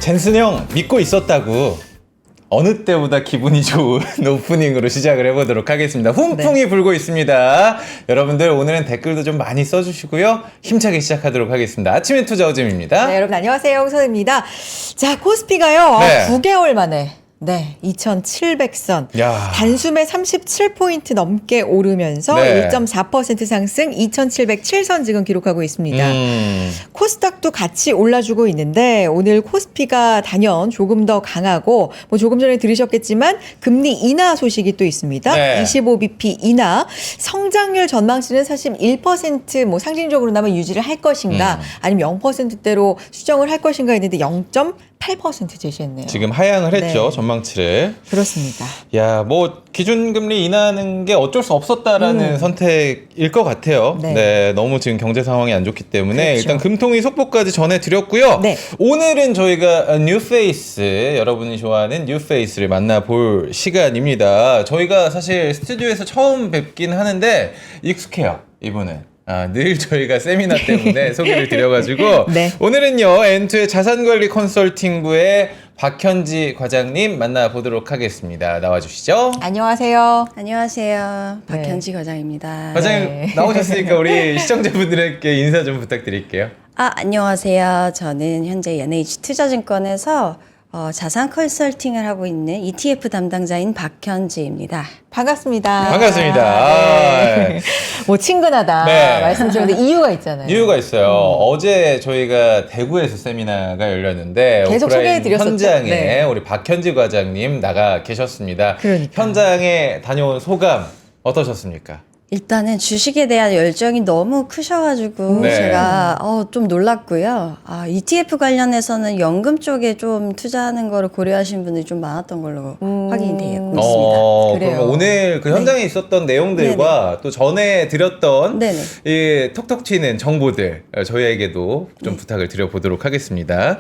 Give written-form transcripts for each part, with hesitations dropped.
젠슨 형 믿고 있었다고. 어느 때보다 기분이 좋은 오프닝으로 시작을 해보도록 하겠습니다. 훈풍이 불고 있습니다. 여러분들 오늘은 댓글도 좀 많이 써주시고요. 힘차게 시작하도록 하겠습니다. 아침의 투자 어잼입니다. 네, 여러분 안녕하세요. 홍선입니다. 자, 코스피가요. 네. 9개월 만에 2,700선. 야. 단숨에 37포인트 넘게 오르면서 네. 1.4% 상승 2,707선 지금 기록하고 있습니다. 코스닥도 같이 올라주고 있는데 오늘 코스피가 단연 조금 더 강하고 뭐 조금 전에 들으셨겠지만 금리 인하 소식이 또 있습니다. 네. 25bp 인하. 성장률 전망치는 사실 1% 뭐 상징적으로나마 유지를 할 것인가 아니면 0%대로 수정을 할 것인가 했는데 0.8% 제시했네요. 지금 하향을 했죠. 네. 전망치를. 그렇습니다. 야, 뭐 기준금리 인하하는 게 어쩔 수 없었다라는 선택일 것 같아요. 네. 네, 너무 지금 경제 상황이 안 좋기 때문에 그렇죠. 일단 금통위 속보까지 전해드렸고요. 네. 오늘은 저희가 뉴페이스, 여러분이 좋아하는 뉴페이스를 만나볼 시간입니다. 저희가 사실 스튜디오에서 처음 뵙긴 하는데 익숙해요, 이분은. 늘 저희가 세미나 때문에 소개를 드려가지고 네. 오늘은요 엔투의 자산관리 컨설팅부의 박현지 과장님 만나보도록 하겠습니다. 나와주시죠. 안녕하세요. 안녕하세요. 네. 박현지 과장입니다. 과장님 네. 나오셨으니까 우리 시청자분들에게 인사 좀 부탁드릴게요. 안녕하세요. 저는 현재 NH투자증권에서 자산 컨설팅을 하고 있는 ETF 담당자인 박현지입니다. 반갑습니다. 반갑습니다. 네. 뭐 친근하다 네. 말씀 주셨는데 이유가 있잖아요. 이유가 있어요. 어제 저희가 대구에서 세미나가 열렸는데 계속 오프라인 소개해드렸었죠. 현장에 네. 우리 박현지 과장님 나가 계셨습니다. 그러니까. 현장에 다녀온 소감 어떠셨습니까? 일단은 주식에 대한 열정이 너무 크셔가지고 네. 제가 좀 놀랐고요. ETF 관련해서는 연금 쪽에 좀 투자하는 거를 고려하신 분들이 좀 많았던 걸로 확인이 되고 있습니다. 그래요. 그러면 오늘 그 현장에 있었던 내용들과 또 전에 드렸던 네네. 이 톡톡 튀는 정보들 저희에게도 좀 부탁을 드려보도록 하겠습니다.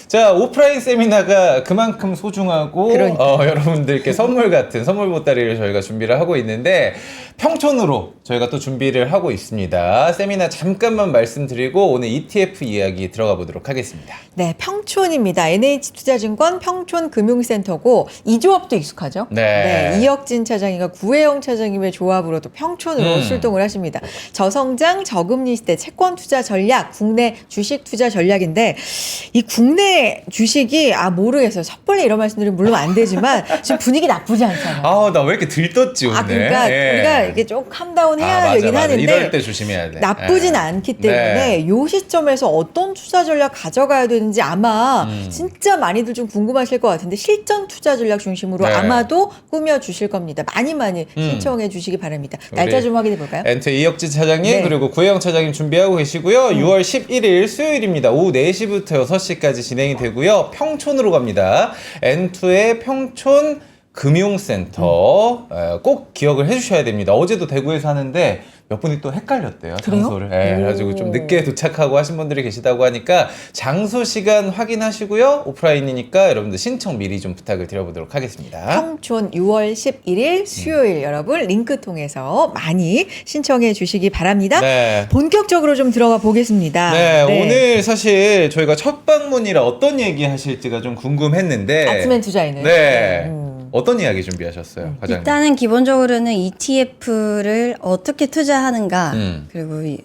자, 오프라인 세미나가 그만큼 소중하고 그러니까요. 여러분들께 선물 같은 선물 보따리를 저희가 준비를 하고 있는데 평촌으로 저희가 또 준비를 하고 있습니다. 세미나 잠깐만 말씀드리고 오늘 ETF 이야기 들어가 보도록 하겠습니다. 네, 평촌입니다. NH투자증권 평촌금융센터고 이 조합도 익숙하죠? 네. 이혁진 차장님과 구혜영 차장님의 조합으로 또 평촌으로 출동을 하십니다. 저성장 저금리 시대 채권 투자 전략, 국내 주식 투자 전략인데 이 국내 주식이 모르겠어요. 섣불리 이런 말씀드리면 물론 안 되지만 지금 분위기 나쁘지 않잖아요. 나 왜 이렇게 들떴지 오늘? 그러니까 우리가 이게 좀 캄다운 해야 되긴 하는데 이럴 때 조심해야 돼. 나쁘진 않기 때문에 요 시점에서 어떤 투자 전략 가져가야 되는지 아마 진짜 많이들 좀 궁금하실 것 같은데 실전 투자 전략 중심으로 네. 아마도 꾸며주실 겁니다. 많이 신청해 주시기 바랍니다. 날짜 좀 확인해 볼까요? 엔트 이혁진 차장님 네. 그리고 구혜영 차장님 준비하고 계시고요. 6월 11일 수요일입니다. 오후 4시부터 6시까지 진행이 되고요. 평촌으로 갑니다. 엔투의 평촌 금융센터 꼭 기억을 해주셔야 됩니다. 어제도 대구에서 하는데 몇 분이 또 헷갈렸대요. 그래요? 장소를. 그래가지고 좀 늦게 도착하고 하신 분들이 계시다고 하니까 장소 시간 확인하시고요. 오프라인이니까 여러분들 신청 미리 좀 부탁을 드려보도록 하겠습니다. 평촌 6월 11일 수요일 여러분 링크 통해서 많이 신청해 주시기 바랍니다. 네. 본격적으로 좀 들어가 보겠습니다. 네, 오늘 사실 저희가 첫 방문이라 어떤 얘기 하실지가 좀 궁금했는데 아침엔 투자인을. 네. 어떤 이야기 준비하셨어요, 과장님? 일단은 기본적으로는 ETF를 어떻게 투자하는가 그리고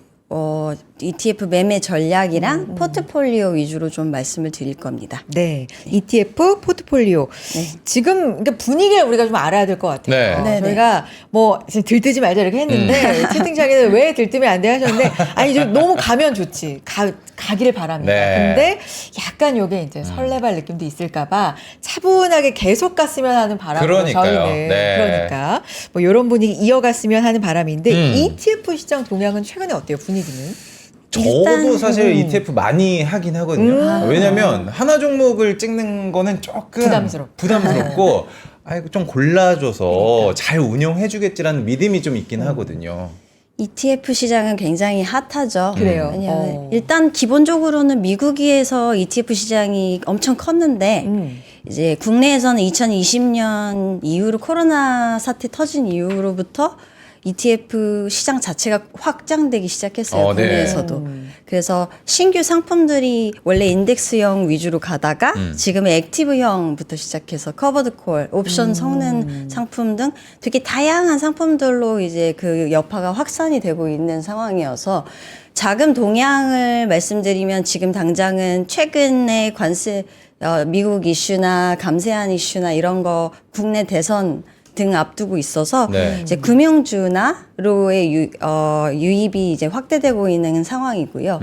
ETF 매매 전략이랑 포트폴리오 위주로 좀 말씀을 드릴 겁니다. 네, ETF 포트폴리오. 네. 지금 그러니까 분위기를 우리가 좀 알아야 될 것 같아요. 네. 저희가 뭐 지금 들뜨지 말자 이렇게 했는데 채팅창에는 왜 들뜨면 안 돼 하셨는데 아니 좀 너무 가면 좋지. 가기를 바랍니다. 네. 근데 약간 요게 이제 설레발 느낌도 있을까봐 차분하게 계속 갔으면 하는 바람으로 그러니까요. 저희는 네. 그러니까 뭐 이런 분위기 이어갔으면 하는 바람인데 ETF 시장 동향은 최근에 어때요 분위기는? 저도 사실 ETF 많이 하긴 하거든요. 왜냐면 하나 종목을 찍는 거는 조금 부담스럽고 좀 골라줘서 잘 운영해주겠지라는 믿음이 좀 있긴 하거든요. ETF 시장은 굉장히 핫하죠. 그래요? 왜냐하면 일단 기본적으로는 미국에서 ETF 시장이 엄청 컸는데 이제 국내에서는 2020년 이후로 코로나 사태 터진 이후로부터 ETF 시장 자체가 확장되기 시작했어요. 네. 국내에서도. 그래서 신규 상품들이 원래 인덱스형 위주로 가다가 지금은 액티브형부터 시작해서 커버드 콜, 옵션 섞는 상품 등 되게 다양한 상품들로 이제 그 여파가 확산이 되고 있는 상황이어서 자금 동향을 말씀드리면 지금 당장은 최근에 관세 미국 이슈나 감세한 이슈나 이런 거 국내 대선 등 앞두고 있어서 네. 이제 금융주나로의 유입이 이제 확대되고 있는 상황이고요.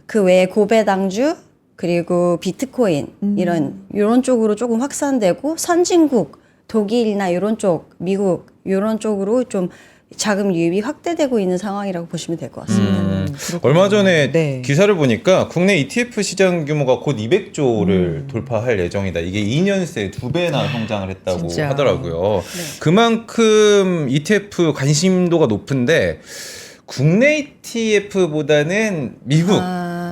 그 외에 고배당주 그리고 비트코인 이런 쪽으로 조금 확산되고 선진국 독일이나 이런 쪽 미국 이런 쪽으로 좀 자금 유입이 확대되고 있는 상황이라고 보시면 될 것 같습니다. 얼마 전에 네. 기사를 보니까 국내 ETF 시장 규모가 곧 200조를 돌파할 예정이다. 이게 2년 새에 2배나 성장을 했다고 진짜. 하더라고요. 그만큼 ETF 관심도가 높은데 국내 ETF보다는 미국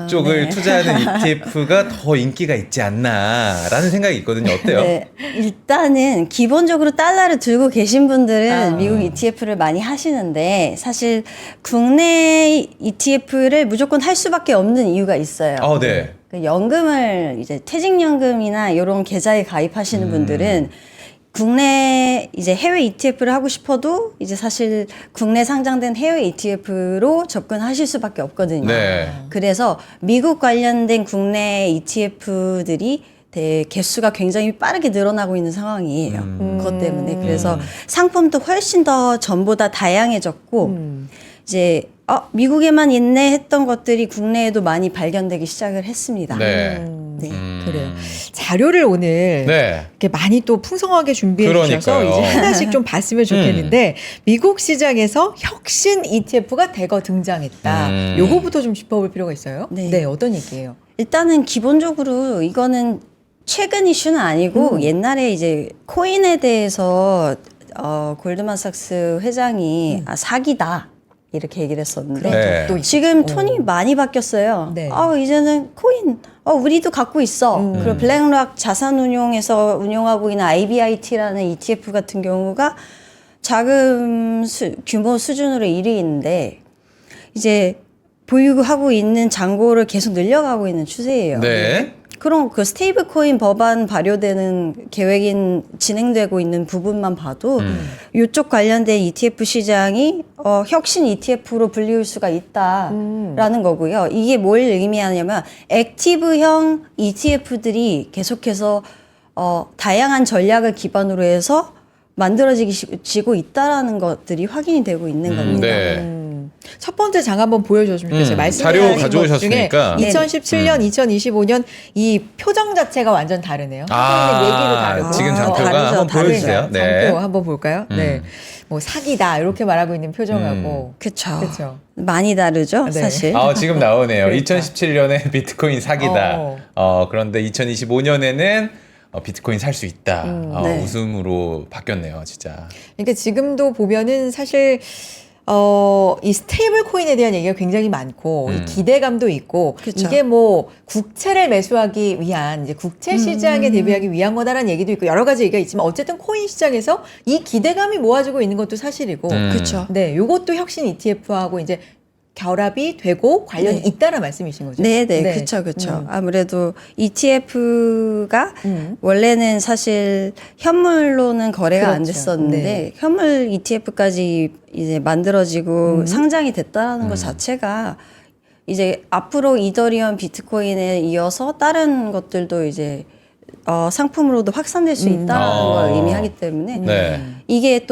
쪽을 네. 투자하는 ETF가 더 인기가 있지 않나라는 생각이 있거든요. 어때요? 네, 일단은 기본적으로 달러를 들고 계신 분들은 미국 ETF를 많이 하시는데 사실 국내 ETF를 무조건 할 수밖에 없는 이유가 있어요. 네. 그 연금을 이제 퇴직연금이나 이런 계좌에 가입하시는 분들은 국내 이제 해외 ETF를 하고 싶어도 이제 사실 국내 상장된 해외 ETF로 접근하실 수밖에 없거든요. 네. 그래서 미국 관련된 국내 ETF들이 개수가 굉장히 빠르게 늘어나고 있는 상황이에요. 그것 때문에. 그래서 상품도 훨씬 더 전보다 다양해졌고 이제 미국에만 있네 했던 것들이 국내에도 많이 발견되기 시작을 했습니다. 네. 네. 그래요. 자료를 오늘 네. 이렇게 많이 또 풍성하게 준비해 주셔서 그러니까요. 이제 하나씩 좀 봤으면 좋겠는데 미국 시장에서 혁신 ETF가 대거 등장했다. 요거부터 좀 짚어볼 필요가 있어요. 네. 어떤 얘기예요? 일단은 기본적으로 이거는 최근 이슈는 아니고 옛날에 이제 코인에 대해서 골드만삭스 회장이 사기다 이렇게 얘기를 했었는데 네. 또 지금 톤이 많이 바뀌었어요. 네. 이제는 코인 우리도 갖고 있어. 그리고 블랙락 자산운용에서 운용하고 있는 IBIT라는 ETF 같은 경우가 자금 규모 수준으로 1위인데 이제 보유하고 있는 잔고를 계속 늘려가고 있는 추세예요. 네. 그럼 그 스테이블 코인 법안 발효되는 계획인 진행되고 있는 부분만 봐도 이쪽 관련된 ETF 시장이 혁신 ETF로 불리울 수가 있다라는 거고요. 이게 뭘 의미하냐면 액티브형 ETF들이 계속해서 다양한 전략을 기반으로 해서 만들어지고 있다라는 것들이 확인이 되고 있는 겁니다. 네. 첫 번째 장 한번 보여줬으면 좋겠어요. 자료 말씀하신 것 가져오셨으니까. 중에 2017년, 2025년 이 표정 자체가 완전 다르네요. 하고 있는 얘기도 다르고. 지금 장표가 다르죠, 한번 다르죠. 보여주세요. 네. 장표 한번 볼까요? 네. 뭐 사기다 이렇게 말하고 있는 표정하고. 그렇죠. 그렇죠. 많이 다르죠, 네. 사실. 지금 나오네요. 그러니까. 2017년에 비트코인 사기다. 그런데 2025년에는 비트코인 살 수 있다. 네. 웃음으로 바뀌었네요, 진짜. 그러니까 지금도 보면은 사실 이 스테이블 코인에 대한 얘기가 굉장히 많고 이 기대감도 있고 그쵸. 이게 뭐 국채를 매수하기 위한 이제 국채 시장에 대비하기 위한 거다라는 얘기도 있고 여러 가지 얘기가 있지만 어쨌든 코인 시장에서 이 기대감이 모아지고 있는 것도 사실이고 그렇죠. 네, 요것도 혁신 ETF하고 이제 결합이 되고 관련이 네. 있다는 말씀이신 거죠? 네, 그렇죠, 그렇죠. 아무래도 ETF가 원래는 사실 현물로는 거래가 안 그렇죠. 됐었는데 네. 현물 ETF까지 이제 만들어지고 상장이 됐다라는 것 자체가 이제 앞으로 이더리움, 비트코인에 이어서 다른 것들도 이제 상품으로도 확산될 수 있다는 걸 의미하기 때문에 네. 이게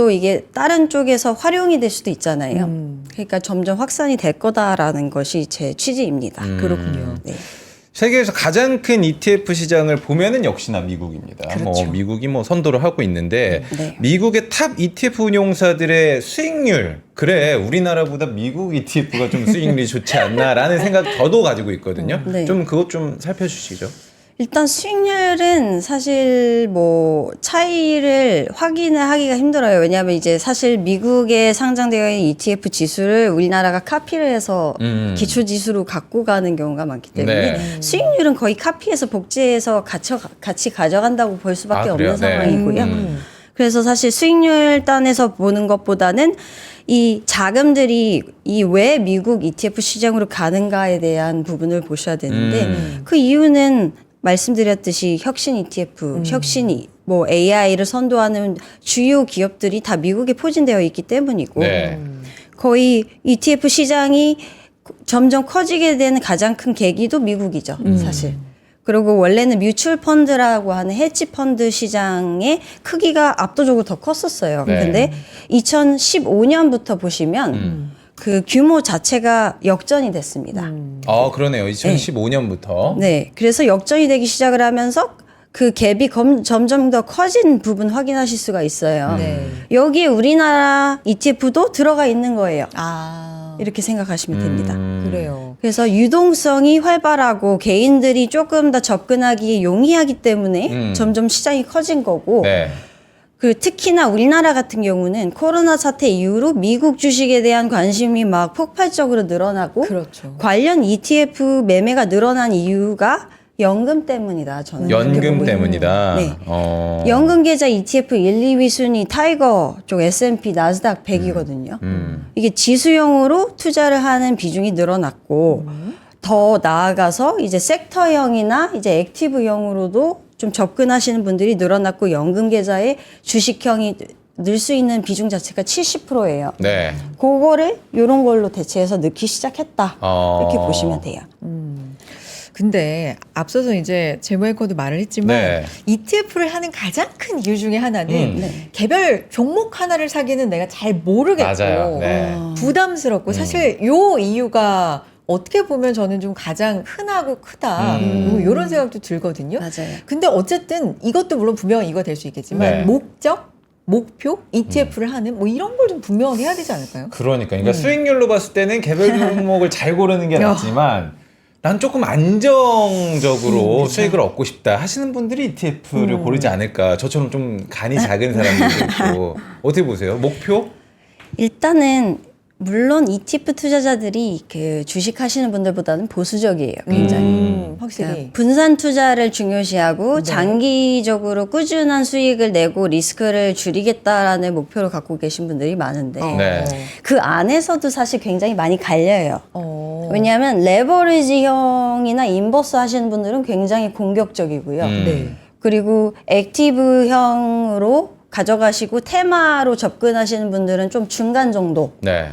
다른 쪽에서 활용이 될 수도 있잖아요. 그러니까 점점 확산이 될 거다라는 것이 제 취지입니다. 그렇군요. 네. 세계에서 가장 큰 ETF 시장을 보면은 역시나 미국입니다. 그렇죠. 미국이 선도를 하고 있는데 네. 미국의 탑 ETF 운용사들의 수익률 그래 우리나라보다 미국 ETF가 좀 수익률이 좋지 않나라는 생각 저도 가지고 있거든요. 네. 좀 그것 좀 살펴주시죠. 일단 수익률은 사실 뭐 차이를 확인을 하기가 힘들어요. 왜냐하면 이제 사실 미국에 상장되어 있는 ETF 지수를 우리나라가 카피를 해서 기초 지수로 갖고 가는 경우가 많기 때문에 네. 수익률은 거의 카피해서 복제해서 같이 가져간다고 볼 수밖에 그래요? 없는 네. 상황이고요. 그래서 사실 수익률 단에서 보는 것보다는 이 자금들이 이 왜 미국 ETF 시장으로 가는가에 대한 부분을 보셔야 되는데 그 이유는 말씀드렸듯이 혁신 ETF, 혁신이 뭐 AI를 선도하는 주요 기업들이 다 미국에 포진되어 있기 때문이고 네. 거의 ETF 시장이 점점 커지게 되는 가장 큰 계기도 미국이죠, 사실. 그리고 원래는 뮤추얼 펀드라고 하는 헤지 펀드 시장의 크기가 압도적으로 더 컸었어요. 네. 근데 2015년부터 보시면 그 규모 자체가 역전이 됐습니다. 그러네요. 2015년부터. 네. 그래서 역전이 되기 시작을 하면서 그 갭이 점점 더 커진 부분 확인하실 수가 있어요. 네. 여기에 우리나라 ETF도 들어가 있는 거예요. 아, 이렇게 생각하시면 됩니다. 그래요. 그래서 유동성이 활발하고 개인들이 조금 더 접근하기 용이하기 때문에 점점 시장이 커진 거고 네. 그 특히나 우리나라 같은 경우는 코로나 사태 이후로 미국 주식에 대한 관심이 막 폭발적으로 늘어나고 그렇죠. 관련 ETF 매매가 늘어난 이유가 연금 때문이다. 저는 그렇게 연금 보고 때문이다. 네. 연금 계좌 ETF 1, 2위 순위 타이거 쪽 S&P 나스닥 100이거든요. 이게 지수형으로 투자를 하는 비중이 늘어났고 더 나아가서 이제 섹터형이나 이제 액티브형으로도 좀 접근하시는 분들이 늘어났고 연금 계좌에 주식형이 늘 수 있는 비중 자체가 70%예요. 네. 그거를 이런 걸로 대체해서 넣기 시작했다. 이렇게 보시면 돼요. 근데 앞서서 이제 제모앵커도 말을 했지만 네. ETF를 하는 가장 큰 이유 중에 하나는 네. 개별 종목 하나를 사기는 내가 잘 모르겠고 맞아요. 네. 부담스럽고 사실 요 이유가 어떻게 보면 저는 좀 가장 흔하고 크다 이런 생각도 들거든요. 맞아요. 근데 어쨌든 이것도 물론 분명히 이거 될 수 있겠지만 네. 목적, 목표, ETF를 하는 뭐 이런 걸 좀 분명히 해야 되지 않을까요? 그러니까 수익률로 봤을 때는 개별 종목을 잘 고르는 게 낫지만 난 조금 안정적으로 수익을 얻고 싶다 하시는 분들이 ETF를 고르지 않을까. 저처럼 좀 간이 작은 사람들도 있고. 어떻게 보세요? 목표? 일단은 물론 ETF 투자자들이 그 주식 하시는 분들보다는 보수적이에요. 굉장히. 확실히. 그러니까 분산 투자를 중요시하고 장기적으로 꾸준한 수익을 내고 리스크를 줄이겠다라는 목표를 갖고 계신 분들이 많은데 네. 그 안에서도 사실 굉장히 많이 갈려요. 어. 왜냐하면 레버리지형이나 인버스 하시는 분들은 굉장히 공격적이고요. 네. 그리고 액티브형으로 가져가시고 테마로 접근하시는 분들은 좀 중간 정도. 네.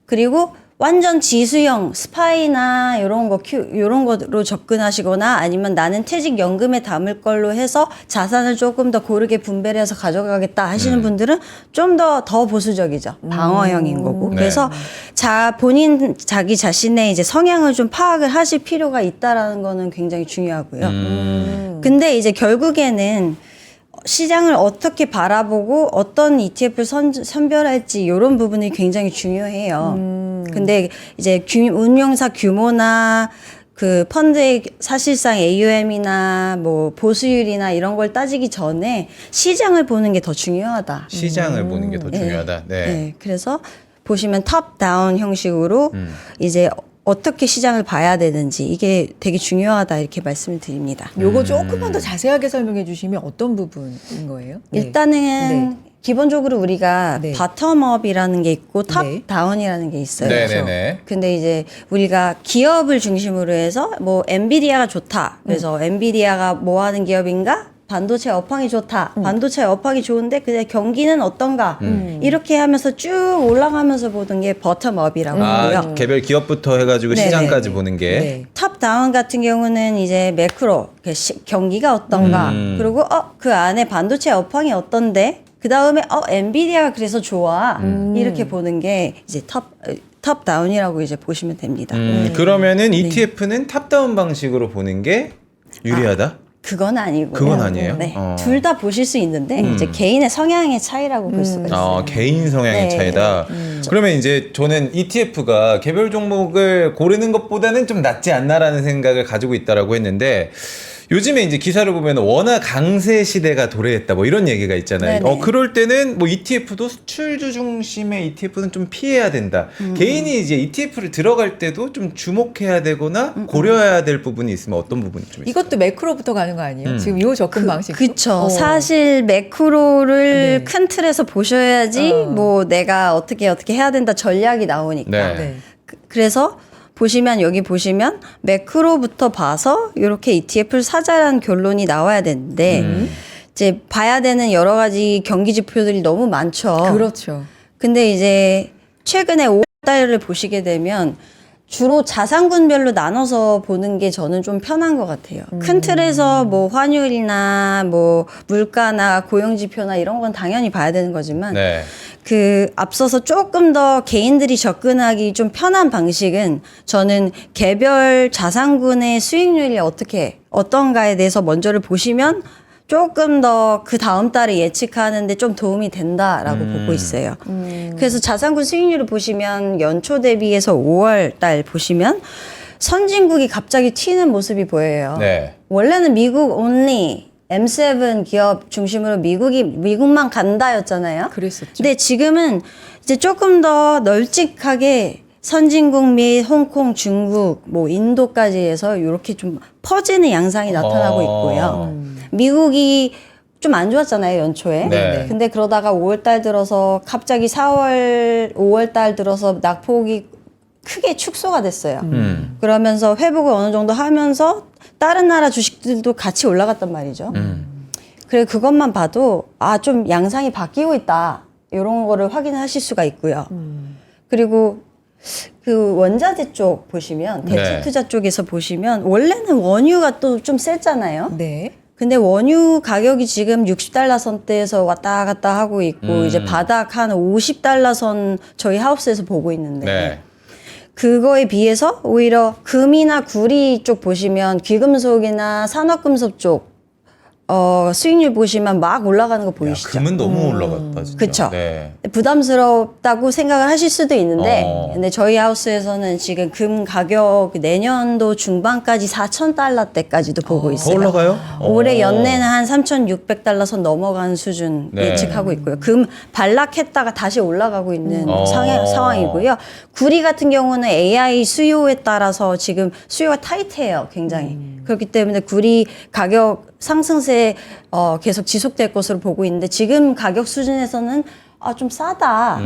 그리고 완전 지수형 스파이나 이런 거로 접근하시거나 아니면 나는 퇴직연금에 담을 걸로 해서 자산을 조금 더 고르게 분배를 해서 가져가겠다 하시는 분들은 좀 더 보수적이죠. 방어형인 거고. 네. 그래서 자기 자신의 이제 성향을 좀 파악을 하실 필요가 있다라는 거는 굉장히 중요하고요. 근데 이제 결국에는 시장을 어떻게 바라보고 어떤 ETF를 선별할지 이런 부분이 굉장히 중요해요. 근데 이제 운용사 규모나 그 펀드의 사실상 AUM이나 뭐 보수율이나 이런 걸 따지기 전에 시장을 보는 게 더 중요하다. 시장을 보는 게 더 중요하다. 네. 네. 그래서 보시면 톱다운 형식으로 이제 어떻게 시장을 봐야 되는지 이게 되게 중요하다 이렇게 말씀을 드립니다. 요거 조금만 더 자세하게 설명해 주시면 어떤 부분인 거예요? 네. 일단은 기본적으로 우리가 네. 바텀업이라는 게 있고 네. 탑다운이라는 게 있어요. 네네네. 근데 이제 우리가 기업을 중심으로 해서 뭐 엔비디아가 좋다. 그래서 엔비디아가 뭐 하는 기업인가? 반도체 업황이 좋다. 반도체 업황이 좋은데 근데 경기는 어떤가? 이렇게 하면서 쭉 올라가면서 보는 게 버텀업이라고 하고요. 개별 기업부터 해가지고 네네. 시장까지 보는 게. 네. 탑다운 같은 경우는 이제 매크로 경기가 어떤가? 그리고 그 안에 반도체 업황이 어떤데? 그 다음에 엔비디아가 그래서 좋아. 이렇게 보는 게 이제 탑다운이라고 이제 보시면 됩니다. 그러면은 ETF는 탑다운 방식으로 보는 게 유리하다? 그건 아니고요. 그건 아니에요? 네. 어. 둘 다 보실 수 있는데 이제 개인의 성향의 차이라고 볼 수가 있어요. 개인 성향의 네. 차이다. 그러면 이제 저는 ETF가 개별 종목을 고르는 것보다는 좀 낫지 않나라는 생각을 가지고 있다라고 했는데 요즘에 이제 기사를 보면 원화 강세 시대가 도래했다 뭐 이런 얘기가 있잖아요. 네네. 그럴 때는 뭐 ETF도 수출주 중심의 ETF는 좀 피해야 된다. 개인이 이제 ETF를 들어갈 때도 좀 주목해야 되거나 고려해야 될 부분이 있으면 어떤 부분이 좀 있어요? 이것도 매크로부터 가는 거 아니에요? 지금 이 접근 방식. 그쵸. 사실 매크로를 네. 큰 틀에서 보셔야지 뭐 내가 어떻게 해야 된다 전략이 나오니까. 네. 네. 그래서 보시면 여기 보시면 매크로부터 봐서 이렇게 ETF를 사자라는 결론이 나와야 되는데 이제 봐야 되는 여러 가지 경기 지표들이 너무 많죠. 그렇죠. 근데 이제 최근에 5월달을 보시게 되면 주로 자산군별로 나눠서 보는 게 저는 좀 편한 것 같아요. 큰 틀에서 뭐 환율이나 뭐 물가나 고용지표나 이런 건 당연히 봐야 되는 거지만 네. 그 앞서서 조금 더 개인들이 접근하기 좀 편한 방식은 저는 개별 자산군의 수익률이 어떤가에 대해서 먼저를 보시면 조금 더 그 다음 달에 예측하는데 좀 도움이 된다라고 보고 있어요. 그래서 자산군 수익률을 보시면 연초 대비해서 5월 달 보시면 선진국이 갑자기 튀는 모습이 보여요. 네. 원래는 미국 only M7 기업 중심으로 미국만 간다였잖아요. 그랬었죠. 근데 지금은 이제 조금 더 널찍하게 선진국 및 홍콩, 중국, 뭐 인도까지 해서 이렇게 좀 퍼지는 양상이 나타나고 있고요. 미국이 좀 안 좋았잖아요, 연초에. 네. 근데 그러다가 5월 달 들어서 갑자기 5월 달 들어서 낙폭이 크게 축소가 됐어요. 그러면서 회복을 어느 정도 하면서 다른 나라 주식들도 같이 올라갔단 말이죠. 그래 그것만 봐도 좀 양상이 바뀌고 있다. 이런 거를 확인하실 수가 있고요. 그리고 그 원자재 쪽 보시면 네. 대출 투자 쪽에서 보시면 원래는 원유가 또 좀 셌잖아요. 네. 근데 원유 가격이 지금 60달러 선대에서 왔다 갔다 하고 있고 이제 바닥 한 50달러 선 저희 하우스에서 보고 있는데 네. 그거에 비해서 오히려 금이나 구리 쪽 보시면 귀금속이나 산업금속 쪽 수익률 보시면 막 올라가는 거 야, 보이시죠? 금은 너무 올라갔다 진짜. 그쵸. 네. 부담스럽다고 생각을 하실 수도 있는데 근데 저희 하우스에서는 지금 금 가격 내년도 중반까지 4,000달러대까지도 보고 있어요. 더 올라가요? 올해 연내는 한 3,600달러 선 넘어간 수준 네. 예측하고 있고요. 금 반락했다가 다시 올라가고 있는 어. 상황이고요. 구리 같은 경우는 AI 수요에 따라서 지금 수요가 타이트해요, 굉장히. 그렇기 때문에 구리 가격 상승세 계속 지속될 것으로 보고 있는데 지금 가격 수준에서는 좀 싸다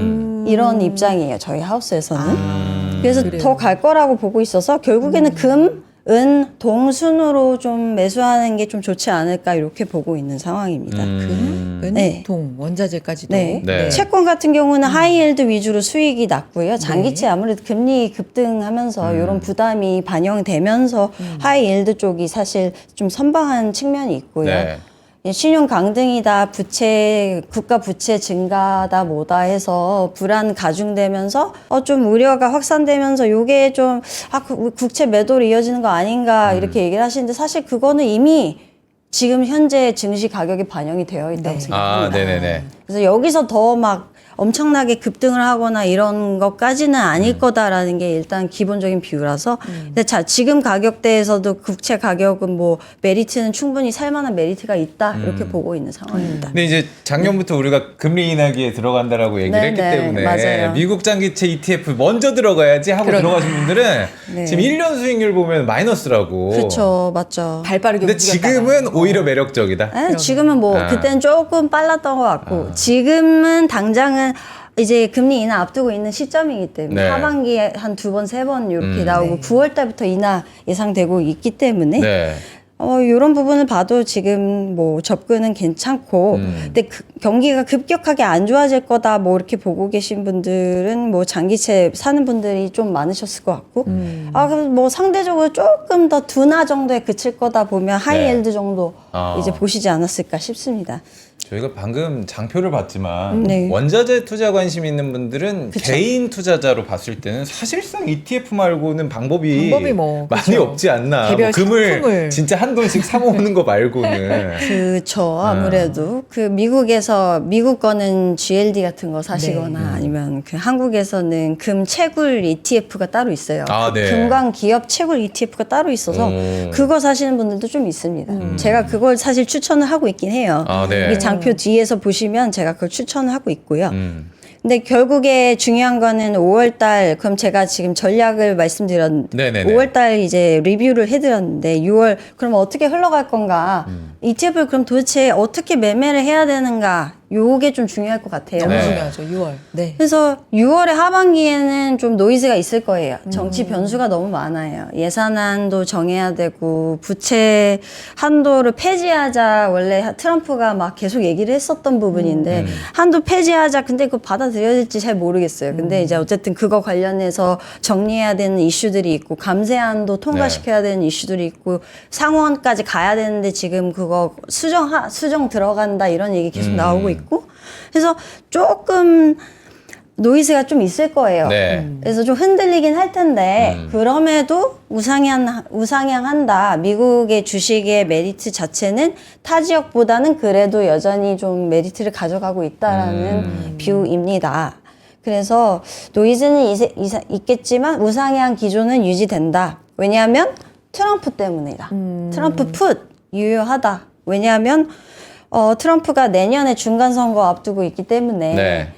이런 입장이에요, 저희 하우스에서는. 그래서 더 갈 거라고 보고 있어서 결국에는 금, 은, 동 순으로 좀 매수하는 게 좀 좋지 않을까 이렇게 보고 있는 상황입니다. 금, 은, 네. 동, 원자재까지도. 네. 네. 채권 같은 경우는 하이힐드 위주로 수익이 났고요. 장기채 아무래도 금리 급등하면서 이런 부담이 반영되면서 하이힐드 쪽이 사실 좀 선방한 측면이 있고요. 네. 신용 강등이다, 국가 부채 증가다 뭐다 해서 불안 가중되면서 좀 우려가 확산되면서 요게 좀 국채 매도로 이어지는 거 아닌가 이렇게 얘기를 하시는데 사실 그거는 이미 지금 현재 증시 가격에 반영이 되어 있다고 생각합니다. 네네네. 그래서 여기서 더 막 엄청나게 급등을 하거나 이런 것까지는 아닐 거다라는 게 일단 기본적인 비유라서 근데 지금 가격대에서도 국채 가격은 뭐 메리트는 충분히 살만한 메리트가 있다 이렇게 보고 있는 상황입니다. 근데 이제 작년부터 우리가 금리 인하기에 들어간다라고 얘기를 네, 했기 네, 때문에 맞아요. 미국 장기채 ETF 먼저 들어가야지 하고 들어가신 분들은 네. 지금 1년 수익률 보면 마이너스라고. 그렇죠, 맞죠. 발 빠르게 근데 움직였다가. 지금은 오히려 매력적이다. 네, 지금은 뭐 그때는 조금 빨랐던 것 같고 지금은 당장은 이제 금리 인하 앞두고 있는 시점이기 때문에 네. 하반기에 한 2번, 3번 이렇게 나오고 9월 달부터 인하 예상되고 있기 때문에 네. 이런 부분을 봐도 지금 뭐 접근은 괜찮고 근데 경기가 급격하게 안 좋아질 거다 뭐 이렇게 보고 계신 분들은 뭐 장기채 사는 분들이 좀 많으셨을 것 같고 그럼 뭐 상대적으로 조금 더 둔화 정도에 그칠 거다 보면 하이엘드 정도 아. 이제 보시지 않았을까 싶습니다. 저희가 방금 장표를 봤지만 네. 원자재 투자 관심 있는 분들은 그쵸. 개인 투자자로 봤을 때는 사실상 ETF 말고는 방법이 뭐, 많이 그쵸. 없지 않나. 개별 금을 상품을. 진짜 한 돈씩 사 모으는 거 말고는. 그쵸. 아무래도 그 미국에서 미국 거는 GLD 같은 거 사시거나 네. 아니면 그 한국에서는 금 채굴 ETF가 따로 있어요. 아, 네. 금광 기업 채굴 ETF가 따로 있어서 그거 사시는 분들도 좀 있습니다. 제가 그걸 사실 추천을 하고 있긴 해요. 아, 네. 이 장표 뒤에서 보시면 제가 그걸 추천을 하고 있고요. 음. 근데 결국에 중요한 거는 5월달, 그럼 제가 지금 전략을 말씀드렸는데, 네네네. 5월달 이제 리뷰를 해드렸는데, 6월, 그럼 어떻게 흘러갈 건가? ETF를 그럼 도대체 어떻게 매매를 해야 되는가? 요게 좀 중요할 것 같아요. 너무 네. 중요하죠. 6월. 네. 그래서 6월의 하반기에는 좀 노이즈가 있을 거예요. 정치 변수가 너무 많아요. 예산안도 정해야 되고 부채 한도를 폐지하자 원래 트럼프가 막 계속 얘기를 했었던 부분인데 한도 폐지하자 근데 그거 받아들여질지 잘 모르겠어요. 근데 이제 어쨌든 그거 관련해서 정리해야 되는 이슈들이 있고 감세안도 통과시켜야 되는 이슈들이 있고 상원까지 가야 되는데 지금 그거 수정 들어간다 이런 얘기 계속 나오고 있고 그래서 조금 노이즈가 좀 있을 거예요. 네. 그래서 좀 흔들리긴 할 텐데 그럼에도 우상향한다. 미국의 주식의 메리트 자체는 타 지역보다는 그래도 여전히 좀 메리트를 가져가고 있다라는 뷰입니다. 그래서 노이즈는 있겠지만 우상향 기조는 유지된다. 왜냐하면 트럼프 때문이다. 트럼프 풋 유효하다. 왜냐하면 트럼프가 내년에 중간선거 앞두고 있기 때문에 네.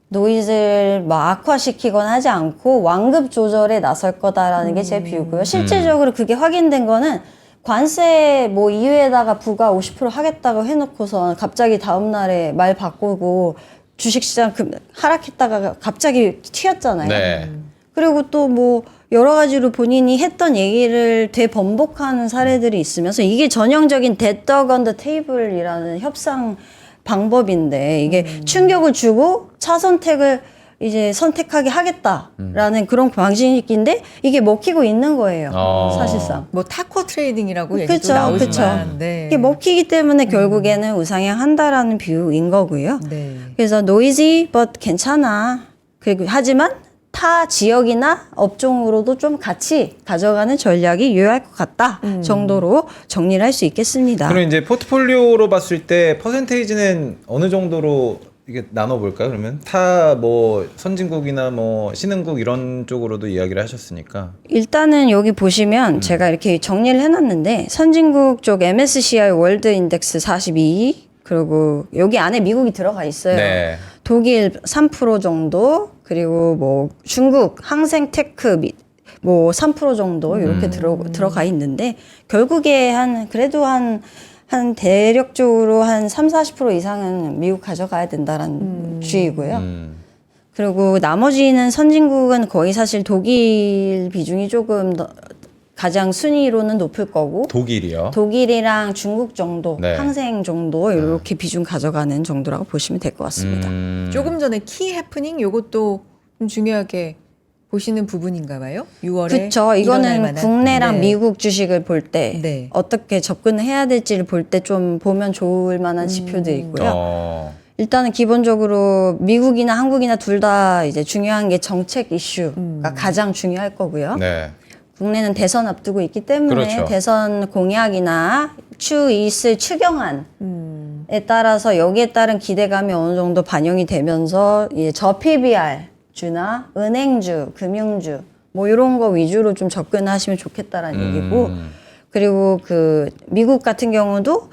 노이즈를 막 악화시키거나 하지 않고 완급 조절에 나설 거다라는 게 제 뷰고요. 실질적으로 그게 확인된 거는 관세 뭐 이유에다가 부가 50% 하겠다고 해놓고서 갑자기 다음날에 말 바꾸고 주식시장 하락했다가 갑자기 튀었잖아요. 네. 그리고 또 뭐 여러 가지로 본인이 했던 얘기를 되번복하는 사례들이 있으면서 이게 전형적인 dead dog on the table이라는 협상 방법인데 이게 충격을 주고 차선택을 이제 선택하게 하겠다라는 그런 방식인데 이게 먹히고 있는 거예요. 사실상. 뭐 타코 트레이딩이라고 얘기도 그쵸, 나오지만. 그쵸. 네. 이게 먹히기 때문에 결국에는 우상향 한다라는 뷰인 거고요. 네. 그래서 noisy but 괜찮아. 그리고 하지만 타 지역이나 업종으로도 좀 같이 가져가는 전략이 유효할 것 같다 정도로 정리를 할 수 있겠습니다. 그럼 이제 포트폴리오로 봤을 때 퍼센테이지는 어느 정도로 이게 나눠볼까요? 그러면 타 뭐 선진국이나 뭐 신흥국 이런 쪽으로도 이야기를 하셨으니까. 일단은 여기 보시면 제가 이렇게 정리를 해놨는데 선진국 쪽 MSCI 월드 인덱스 42 그리고 여기 안에 미국이 들어가 있어요. 네. 독일 3% 정도 그리고 뭐 중국 항생 테크 뭐 3% 정도 이렇게 들어가 있는데 결국에 그래도 한 대략적으로 한 30-40% 이상은 미국 가져가야 된다라는 주의고요. 그리고 나머지는 선진국은 거의 사실 독일 비중이 조금 더 가장 순위로는 높을 거고 독일이요. 독일이랑 중국 정도, 네. 항생 정도 이렇게 비중 가져가는 정도라고 보시면 될 것 같습니다. 조금 전에 키 해프닝 요것도 좀 중요하게 보시는 부분인가 봐요. 6월에 그렇죠. 이거는 국내랑 미국 주식을 볼 때 네. 어떻게 접근을 해야 될지를 볼 때 좀 보면 좋을 만한 지표들이고요. 일단은 기본적으로 미국이나 한국이나 둘 다 이제 중요한 게 정책 이슈가 가장 중요할 거고요. 네. 국내는 대선 앞두고 있기 때문에 그렇죠. 대선 공약이나 있을 추경안에 따라서 여기에 따른 기대감이 어느 정도 반영이 되면서 이제 저PBR 주나 은행주, 금융주 뭐 이런 거 위주로 좀 접근하시면 좋겠다라는 얘기고 그리고 그 미국 같은 경우도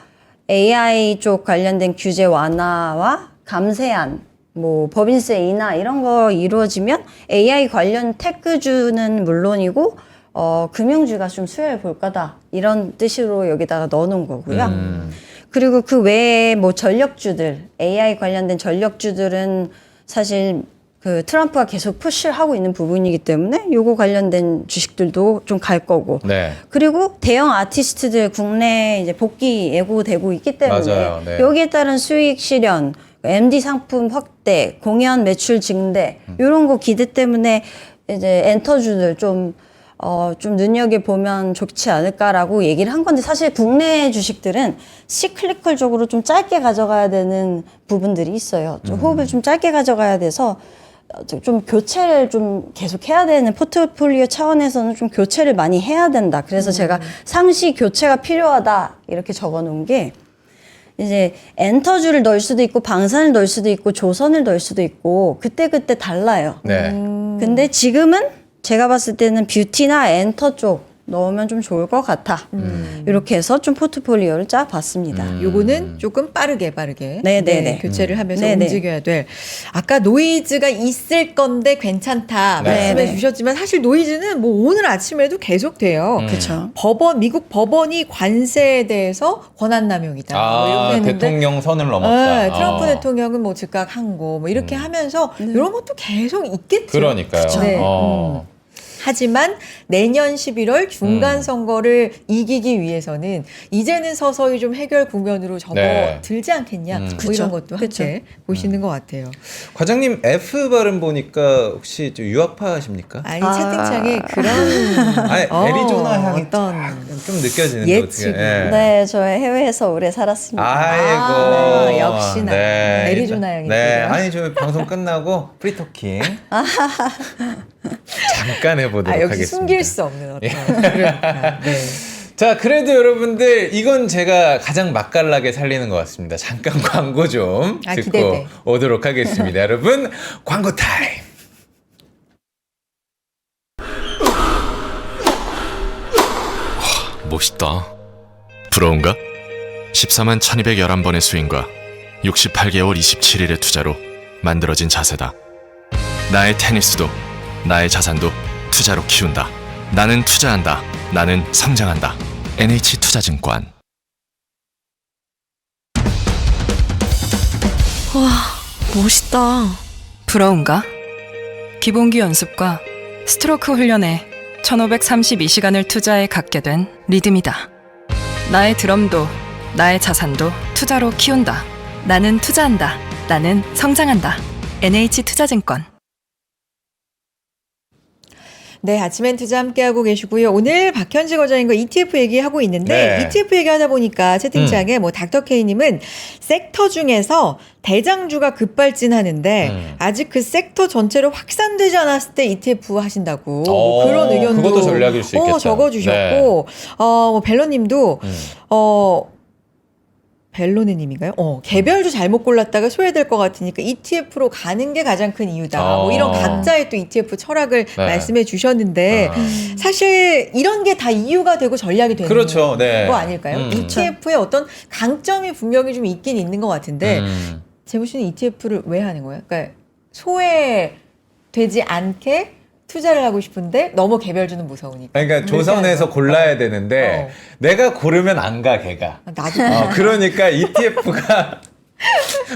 AI 쪽 관련된 규제 완화와 감세안 뭐 법인세 인하 이런 거 이루어지면 AI 관련 테크주는 물론이고 금융주가 좀 수혜를 볼 거다 이런 뜻으로 여기다가 넣어놓은 거고요. 그리고 그 외에 뭐 전력주들 AI 관련된 전력주들은 사실 그 트럼프가 계속 푸시를 하고 있는 부분이기 때문에 요거 관련된 주식들도 좀 갈 거고. 네. 그리고 대형 아티스트들 국내에 이제 복귀 예고되고 있기 때문에 맞아요. 네. 여기에 따른 수익 실현, MD 상품 확대, 공연 매출 증대 이런 거 기대 때문에 이제 엔터주들 좀 좀 눈여겨보면 좋지 않을까라고 얘기를 한 건데 사실 국내 주식들은 시클리컬적으로 좀 짧게 가져가야 되는 부분들이 있어요. 좀 호흡을 좀 짧게 가져가야 돼서 좀 교체를 좀 계속 해야 되는 포트폴리오 차원에서는 좀 교체를 많이 해야 된다. 그래서 제가 상시 교체가 필요하다 이렇게 적어 놓은 게 이제 엔터주를 넣을 수도 있고 방산을 넣을 수도 있고 조선을 넣을 수도 있고 그때그때 달라요. 네. 근데 지금은 제가 봤을 때는 뷰티나 엔터 쪽 넣으면 좀 좋을 것 같아. 이렇게 해서 좀 포트폴리오를 짜봤습니다. 요거는 조금 빠르게 네네네. 교체를 하면서 네네. 움직여야 될. 아까 노이즈가 있을 건데 괜찮다 네. 말씀해 네네. 주셨지만 사실 노이즈는 뭐 오늘 아침에도 계속 돼요. 그렇죠. 미국 법원이 관세에 대해서 권한남용이다. 뭐 이렇게 했는데 대통령 선을 넘었다. 네, 트럼프 대통령은 뭐 즉각 항고 뭐 이렇게 하면서 이런 것도 계속 있겠죠. 그러니까요. 네. 하지만 내년 11월 중간 선거를 이기기 위해서는 이제는 서서히 좀 해결 국면으로 접어들지 않겠냐. 뭐 그쵸. 이런 것도 그쵸. 함께 보시는 것 같아요. 과장님 F 발음 보니까 혹시 좀 유학파십니까? 아니 채팅창에 그런 아니, 애리조나 향이 어떤 좀 느껴지는데 예측이. 어떻게? 예. 네, 저 해외에서 오래 살았습니다. 아이고. 역시나. 애리조나 향이 네, 있군요. 아니 저 방송 끝나고 프리토킹 잠깐 해보도록 역시 하겠습니다. 숨길 수 없는 어떤 그러니까. 네. 자, 그래도 여러분들 이건 제가 가장 맛깔나게 살리는 것 같습니다. 잠깐 광고 좀 듣고 기대돼. 오도록 하겠습니다. 여러분, 광고 타임. 멋있다. 부러운가? 14만 1211번의 스윙과 68개월 27일의 투자로 만들어진 자세다. 나의 테니스도 나의 자산도 투자로 키운다. 나는 투자한다. 나는 성장한다. NH투자증권. 와, 멋있다. 부러운가? 기본기 연습과 스트로크 훈련에 1532시간을 투자해 갖게 된 리듬이다. 나의 드럼도 나의 자산도 투자로 키운다. 나는 투자한다. 나는 성장한다. NH투자증권. 네, 아침엔 투자 함께하고 계시고요. 오늘 박현지 거장님과 ETF 얘기하고 있는데 네. ETF 얘기하다 보니까 채팅창에 뭐 닥터케이님은 섹터 중에서 대장주가 급발진하는데 아직 그 섹터 전체로 확산되지 않았을 때 ETF 하신다고 뭐 그런 의견도 그것도 전략일 수 있겠죠. 적어주셨고 뭐 벨로님도 벨로네님인가요? 개별주 잘못 골랐다가 소외될 것 같으니까 ETF로 가는 게 가장 큰 이유다. 뭐 이런 각자의 또 ETF 철학을 말씀해 주셨는데 사실 이런 게 다 이유가 되고 전략이 되는 그렇죠. 네. 거 아닐까요? ETF의 어떤 강점이 분명히 좀 있긴 있는 것 같은데 재무 씨는 ETF를 왜 하는 거예요? 그러니까 소외되지 않게 투자를 하고 싶은데 너무 개별주는 무서우니까. 그러니까 조선에서 골라야 되는데 내가 고르면 안 가 걔가. 나도 그러니까 ETF가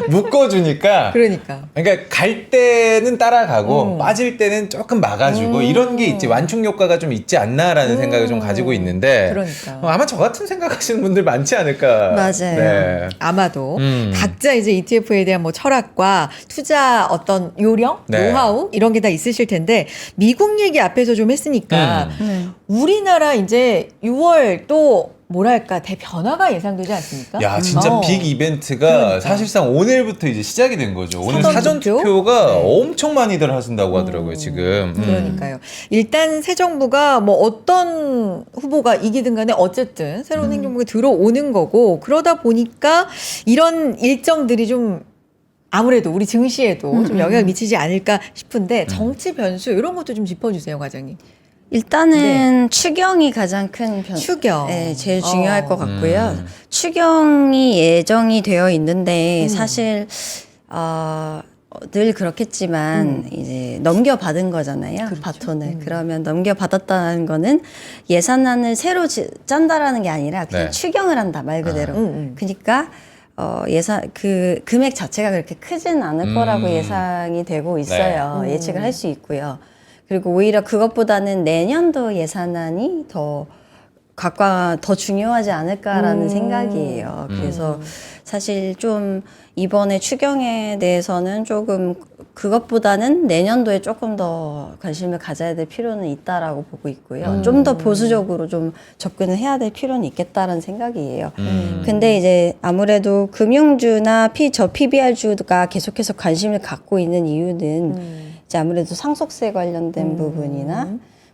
묶어주니까. 그러니까. 그러니까 갈 때는 따라가고 빠질 때는 조금 막아주고 이런 게 있지 완충 효과가 좀 있지 않나라는 생각을 좀 가지고 있는데 그러니까. 아마 저 같은 생각하시는 분들 많지 않을까. 맞아요. 네. 아마도 각자 이제 ETF에 대한 뭐 철학과 투자 어떤 요령, 네. 노하우 이런 게 다 있으실 텐데 미국 얘기 앞에서 좀 했으니까 우리나라 이제 6월 또 뭐랄까 대변화가 예상되지 않습니까? 야 진짜 빅 이벤트가 그러니까. 사실상 오늘부터 이제 시작이 된 거죠. 오늘 사전 투표가 엄청 많이들 하신다고 하더라고요 지금. 그러니까요. 일단 새 정부가 뭐 어떤 후보가 이기든 간에 어쨌든 새로운 행정부가 들어오는 거고 그러다 보니까 이런 일정들이 좀 아무래도 우리 증시에도 좀 영향을 미치지 않을까 싶은데 정치 변수 이런 것도 좀 짚어주세요, 과장님. 일단은 추경이 가장 큰 추경. 네, 제일 중요할 것 같고요. 추경이 예정이 되어 있는데 사실 늘 그렇겠지만 이제 넘겨받은 거잖아요. 바톤을. 그러면 넘겨받았다는 거는 예산안을 새로 짠다라는 게 아니라 그냥 네. 추경을 한다 말 그대로. 그러니까 예산 그 금액 자체가 그렇게 크진 않을 거라고 예상이 되고 있어요. 예측을 할 수 있고요. 그리고 오히려 그것보다는 내년도 예산안이 더 중요하지 않을까라는 생각이에요. 그래서 사실 좀 이번에 추경에 대해서는 조금 그것보다는 내년도에 조금 더 관심을 가져야 될 필요는 있다라고 보고 있고요. 좀 더 보수적으로 좀 접근을 해야 될 필요는 있겠다라는 생각이에요. 근데 이제 아무래도 금융주나 저 PBR주가 계속해서 관심을 갖고 있는 이유는 이제 아무래도 상속세 관련된 부분이나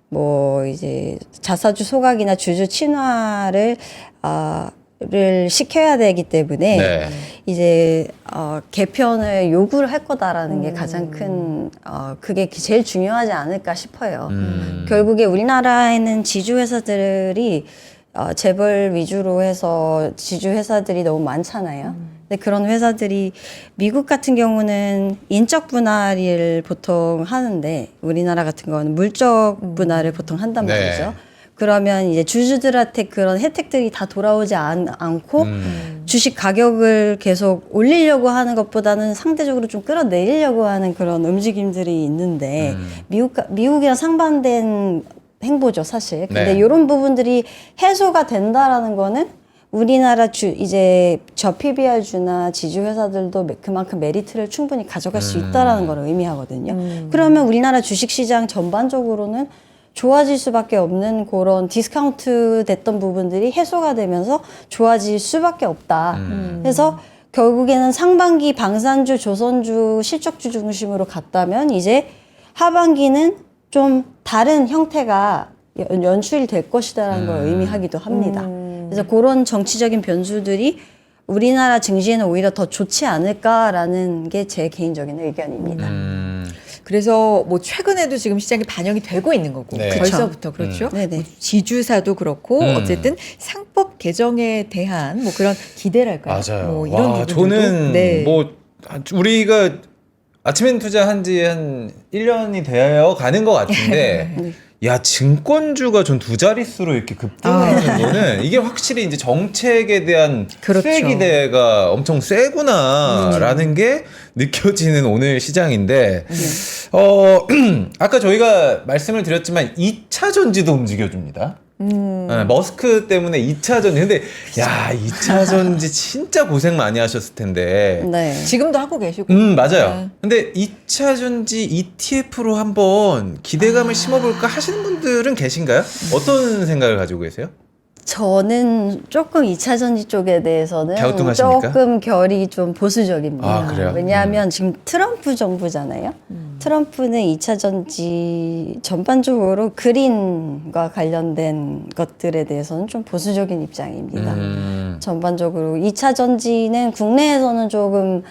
뭐 이제 자사주 소각이나 주주 친화를 를 시켜야 되기 때문에 네. 이제 개편을 요구를 할 거다라는 게 가장 큰 그게 제일 중요하지 않을까 싶어요. 결국에 우리나라에는 지주 회사들이 재벌 위주로 해서 지주 회사들이 너무 많잖아요. 근데 그런 회사들이 미국 같은 경우는 인적 분할을 보통 하는데 우리나라 같은 경우는 물적 분할을 보통 한단 네. 말이죠. 그러면 이제 주주들한테 그런 혜택들이 다 돌아오지 않고 주식 가격을 계속 올리려고 하는 것보다는 상대적으로 좀 끌어내리려고 하는 그런 움직임들이 있는데 미국이랑 상반된 행보죠, 사실. 근데 네. 이런 부분들이 해소가 된다라는 거는 우리나라 이제 저 PBR주나 지주 회사들도 그만큼 메리트를 충분히 가져갈 수 있다라는 걸 의미하거든요. 그러면 우리나라 주식 시장 전반적으로는 좋아질 수밖에 없는 그런 디스카운트 됐던 부분들이 해소가 되면서 좋아질 수밖에 없다. 그래서 결국에는 상반기 방산주, 조선주, 실적주 중심으로 갔다면 이제 하반기는 좀 다른 형태가 연출이 될 것이다라는 걸 의미하기도 합니다. 그래서 그런 정치적인 변수들이 우리나라 증시에는 오히려 더 좋지 않을까라는 게 제 개인적인 의견입니다. 그래서 뭐 최근에도 지금 시장에 반영이 되고 있는 거고 네. 벌써부터 그렇죠. 네네. 뭐 지주사도 그렇고 어쨌든 상법 개정에 대한 뭐 그런 기대랄까요? 맞아요. 뭐 이런 와, 부분들도 저는 네. 뭐 우리가 아침엔 투자한 지 한 1년이 되어 가는 것 같은데 야, 증권주가 전 두 자릿수로 이렇게 급등하는 거는 이게 확실히 이제 정책에 대한 그렇죠. 수혜 기대가 엄청 세구나라는 게 느껴지는 오늘 시장인데 아까 저희가 말씀을 드렸지만 2차 전지도 움직여줍니다. 네, 머스크 때문에 2차 전지. 근데 야, 2차 전지 진짜 고생 많이 하셨을 텐데. 네. 지금도 하고 계시고. 맞아요. 네. 근데 2차 전지 ETF로 한번 기대감을 심어볼까 하시는 분들은 계신가요? 어떤 생각을 가지고 계세요? 저는 조금 2차 전지 쪽에 대해서는 갸우뚱하십니까? 조금 결이 좀 보수적입니다. 아, 그래요? 왜냐하면 지금 트럼프 정부잖아요. 트럼프는 2차 전지 전반적으로 그린과 관련된 것들에 대해서는 좀 보수적인 입장입니다. 전반적으로 2차 전지는 국내에서는 조금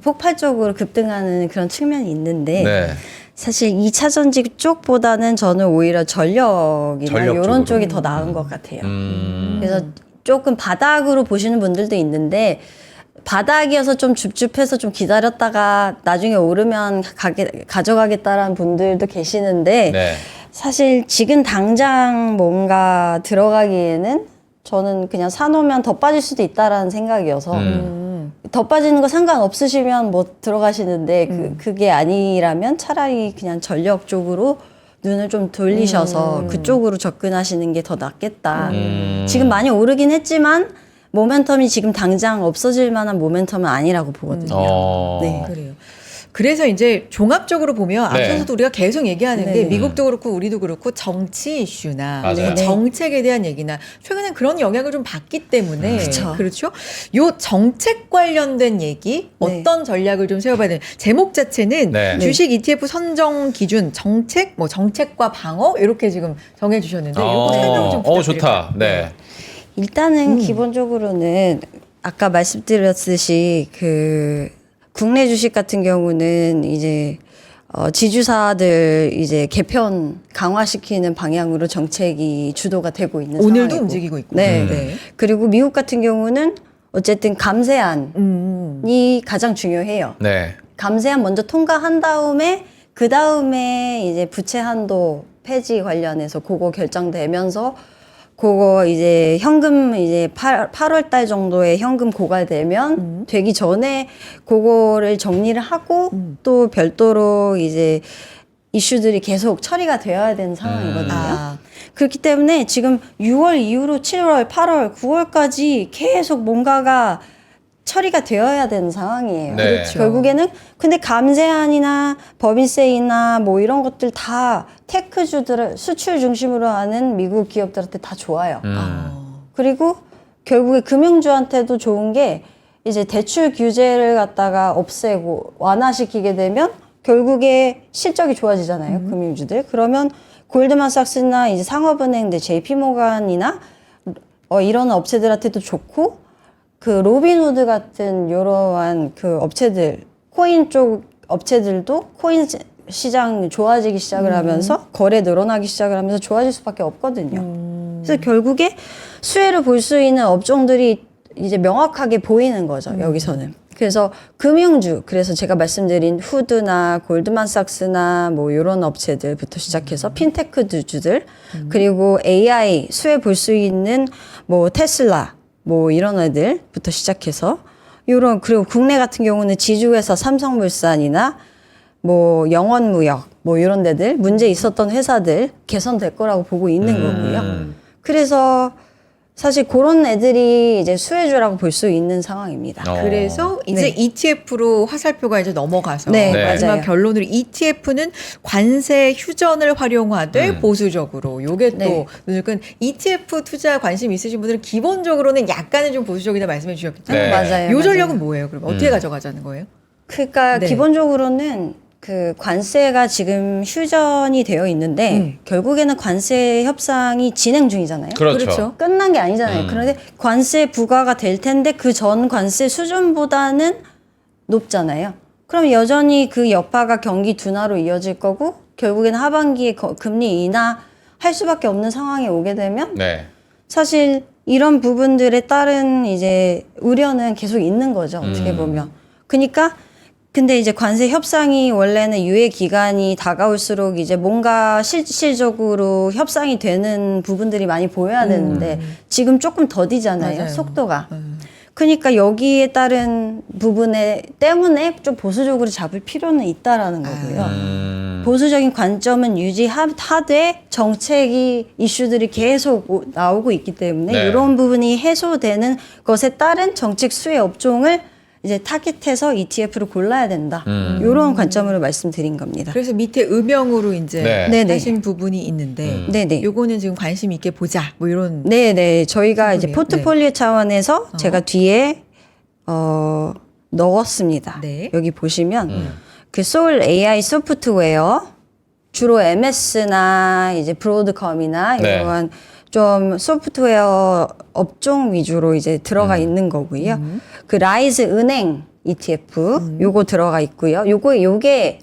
폭발적으로 급등하는 그런 측면이 있는데 네. 사실 2차 전지 쪽보다는 저는 오히려 전력 전력 쪽으로. 이런 쪽이 더 나은 것 같아요. 그래서 조금 바닥으로 보시는 분들도 있는데 바닥이어서 좀 줍줍해서 좀 기다렸다가 나중에 오르면 가져가겠다라는 분들도 계시는데 네. 사실 지금 당장 뭔가 들어가기에는 저는 그냥 사놓으면 더 빠질 수도 있다라는 생각이어서 더 빠지는 거 상관없으시면 뭐 들어가시는데 그게 아니라면 차라리 그냥 전력 쪽으로 눈을 좀 돌리셔서 그쪽으로 접근하시는 게 더 낫겠다. 지금 많이 오르긴 했지만 모멘텀이 지금 당장 없어질 만한 모멘텀은 아니라고 보거든요. 네. 그래요. 그래서 이제 종합적으로 보면 네. 앞서서도 우리가 계속 얘기하는 게 네. 미국도 그렇고 우리도 그렇고 정치 이슈나 맞아요. 뭐 정책에 대한 얘기나 최근엔 그런 영향을 좀 받기 때문에 그쵸. 그렇죠. 요 정책 관련된 얘기 네. 어떤 전략을 좀 세워봐야 되는 제목 자체는 네. 주식 ETF 선정 기준 정책 뭐 정책과 방어 이렇게 지금 정해주셨는데 이거 설명 좀 부탁드릴게요. 좋다. 네. 일단은 기본적으로는 아까 말씀드렸듯이 그 국내 주식 같은 경우는 이제 지주사들 이제 개편 강화시키는 방향으로 정책이 주도가 되고 있는 오늘도 상황이고. 움직이고 있고. 네. 네. 그리고 미국 같은 경우는 어쨌든 감세안이 가장 중요해요. 네. 감세안 먼저 통과한 다음에 그 다음에 이제 부채 한도 폐지 관련해서 그거 결정되면서 그거 이제 현금 이제 8월 달 정도에 현금 고갈되면 되기 전에 그거를 정리를 하고 또 별도로 이제 이슈들이 계속 처리가 되어야 되는 상황이거든요. 그렇기 때문에 지금 6월 이후로 7월, 8월, 9월까지 계속 뭔가가 처리가 되어야 되는 상황이에요. 네. 그렇죠. 결국에는 근데 감세안이나 법인세이나 뭐 이런 것들 다 테크주들 수출 중심으로 하는 미국 기업들한테 다 좋아요. 그리고 결국에 금융주한테도 좋은 게 이제 대출 규제를 갖다가 없애고 완화시키게 되면 결국에 실적이 좋아지잖아요. 금융주들. 그러면 골드만삭스나 이제 상업은행, JP모간이나 이런 업체들한테도 좋고 그 로빈후드 같은 이러한 그 업체들, 코인 쪽 업체들도 코인 시장 좋아지기 시작을 하면서 거래 늘어나기 시작을 하면서 좋아질 수밖에 없거든요. 그래서 결국에 수혜를 볼 수 있는 업종들이 이제 명확하게 보이는 거죠. 여기서는. 그래서 금융주, 그래서 제가 말씀드린 후드나 골드만삭스나 뭐 이런 업체들부터 시작해서 핀테크주들, 그리고 AI 수혜 볼 수 있는 뭐 테슬라, 뭐 이런 애들부터 시작해서 요런, 그리고 국내 같은 경우는 지주회사 삼성물산이나 뭐 영원무역 뭐 이런 데들 문제 있었던 회사들 개선될 거라고 보고 있는 거고요. 그래서 사실 그런 애들이 이제 수혜주라고 볼 수 있는 상황입니다. 그래서 이제 네. ETF로 화살표가 이제 넘어가서 네, 마지막 맞아요. 결론으로 ETF는 관세 휴전을 활용하되 보수적으로 요게 또 네. 그러니까 ETF 투자 관심 있으신 분들은 기본적으로는 약간은 좀 보수적이다 말씀해 주셨겠죠. 네. 맞아요. 요 맞아요. 전략은 뭐예요? 그럼 어떻게 가져가자는 거예요? 그러니까 네. 기본적으로는 그 관세가 지금 휴전이 되어 있는데 결국에는 관세 협상이 진행 중이잖아요. 그렇죠. 끝난 게 아니잖아요. 그런데 관세 부과가 될 텐데 그 전 관세 수준보다는 높잖아요. 그럼 여전히 그 여파가 경기 둔화로 이어질 거고 결국에는 하반기에 금리 인하할 수밖에 없는 상황에 오게 되면 네. 사실 이런 부분들에 따른 이제 우려는 계속 있는 거죠. 어떻게 보면. 그러니까 근데 이제 관세 협상이 원래는 유예 기간이 다가올수록 이제 뭔가 실질적으로 협상이 되는 부분들이 많이 보여야 되는데 지금 조금 더디잖아요. 맞아요. 속도가. 그러니까 여기에 따른 부분에 때문에 좀 보수적으로 잡을 필요는 있다라는 거고요. 보수적인 관점은 유지하되 정책이 이슈들이 계속 나오고 있기 때문에 네. 이런 부분이 해소되는 것에 따른 정책 수혜 업종을 이제 타깃해서 ETF를 골라야 된다. 이런 관점으로 말씀드린 겁니다. 그래서 밑에 음영으로 이제 네. 네네. 하신 부분이 있는데 네네. 요거는 지금 관심 있게 보자 뭐 이런 네네. 저희가 이제 부분이에요. 포트폴리오 차원에서 제가 뒤에 넣었습니다. 네. 여기 보시면 그 소울 AI 소프트웨어 주로 MS나 이제 브로드컴이나 네. 이러한 좀 소프트웨어 업종 위주로 이제 들어가 있는 거고요. 그 라이즈 은행 ETF 요거 들어가 있고요. 요게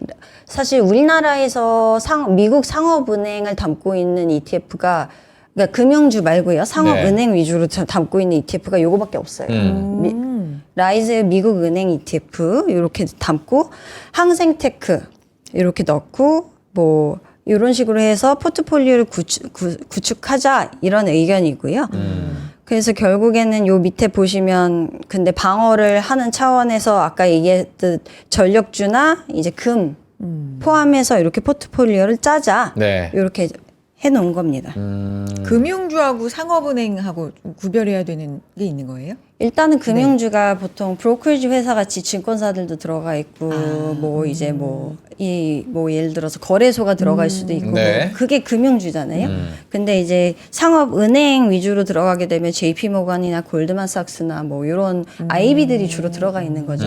사실 우리나라에서 미국 상업은행을 담고 있는 ETF가 그러니까 금융주 말고요. 상업은행 위주로 담고 있는 ETF가 요거밖에 없어요. 라이즈 미국 은행 ETF 이렇게 담고 항생테크 이렇게 넣고 뭐 이런 식으로 해서 포트폴리오를 구축하자 이런 의견이고요. 그래서 결국에는 요 밑에 보시면 근데 방어를 하는 차원에서 아까 얘기했듯 전력주나 이제 금 포함해서 이렇게 포트폴리오를 짜자 네. 이렇게 해놓은 겁니다. 금융주하고 상업은행하고 좀 구별해야 되는 게 있는 거예요? 일단은 금융주가 보통 브로커리지 회사 같이 증권사들도 들어가 있고 뭐 이제 뭐 예를 들어서 거래소가 들어갈 수도 있고 네. 뭐 그게 금융주잖아요. 근데 이제 상업은행 위주로 들어가게 되면 JP모간이나 골드만삭스나 뭐 이런 IB들이 주로 들어가 있는 거죠.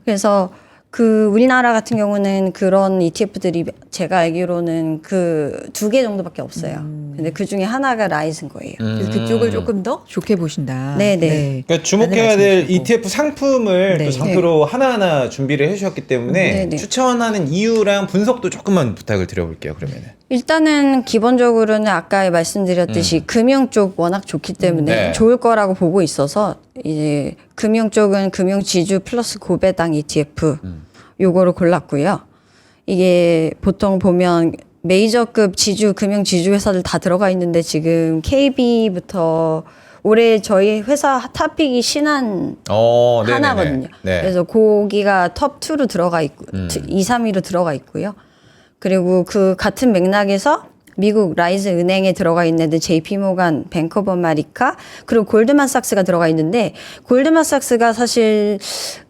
그래서 그 우리나라 같은 경우는 그런 ETF들이 제가 알기로는 그 2개 정도밖에 없어요. 근데 그 중에 하나가 라이즈인 거예요. 그래서 그쪽을 조금 더 좋게 보신다. 네네. 그러니까 주목해야 라는 될 말씀이시고. ETF 상품을 네. 또 상표로 하나하나 준비를 해주셨기 때문에 네네. 추천하는 이유랑 분석도 조금만 부탁을 드려볼게요. 그러면은. 일단은 기본적으로는 아까 말씀드렸듯이 금융 쪽 워낙 좋기 때문에 네. 좋을 거라고 보고 있어서 이제 금융 쪽은 금융 지주 플러스 고배당 ETF 요거를 골랐고요. 이게 보통 보면 메이저급 지주 금융 지주 회사들 다 들어가 있는데 지금 KB부터 올해 저희 회사 탑픽이 신한 네네네. 하나거든요. 네. 그래서 거기가 톱 2로 들어가 있고 2, 3위로 들어가 있고요. 그리고 그 같은 맥락에서 미국 라이즈 은행에 들어가 있는 애들 JP모간, 뱅크 오브 아메리카, 그리고 골드만삭스가 들어가 있는데 골드만삭스가 사실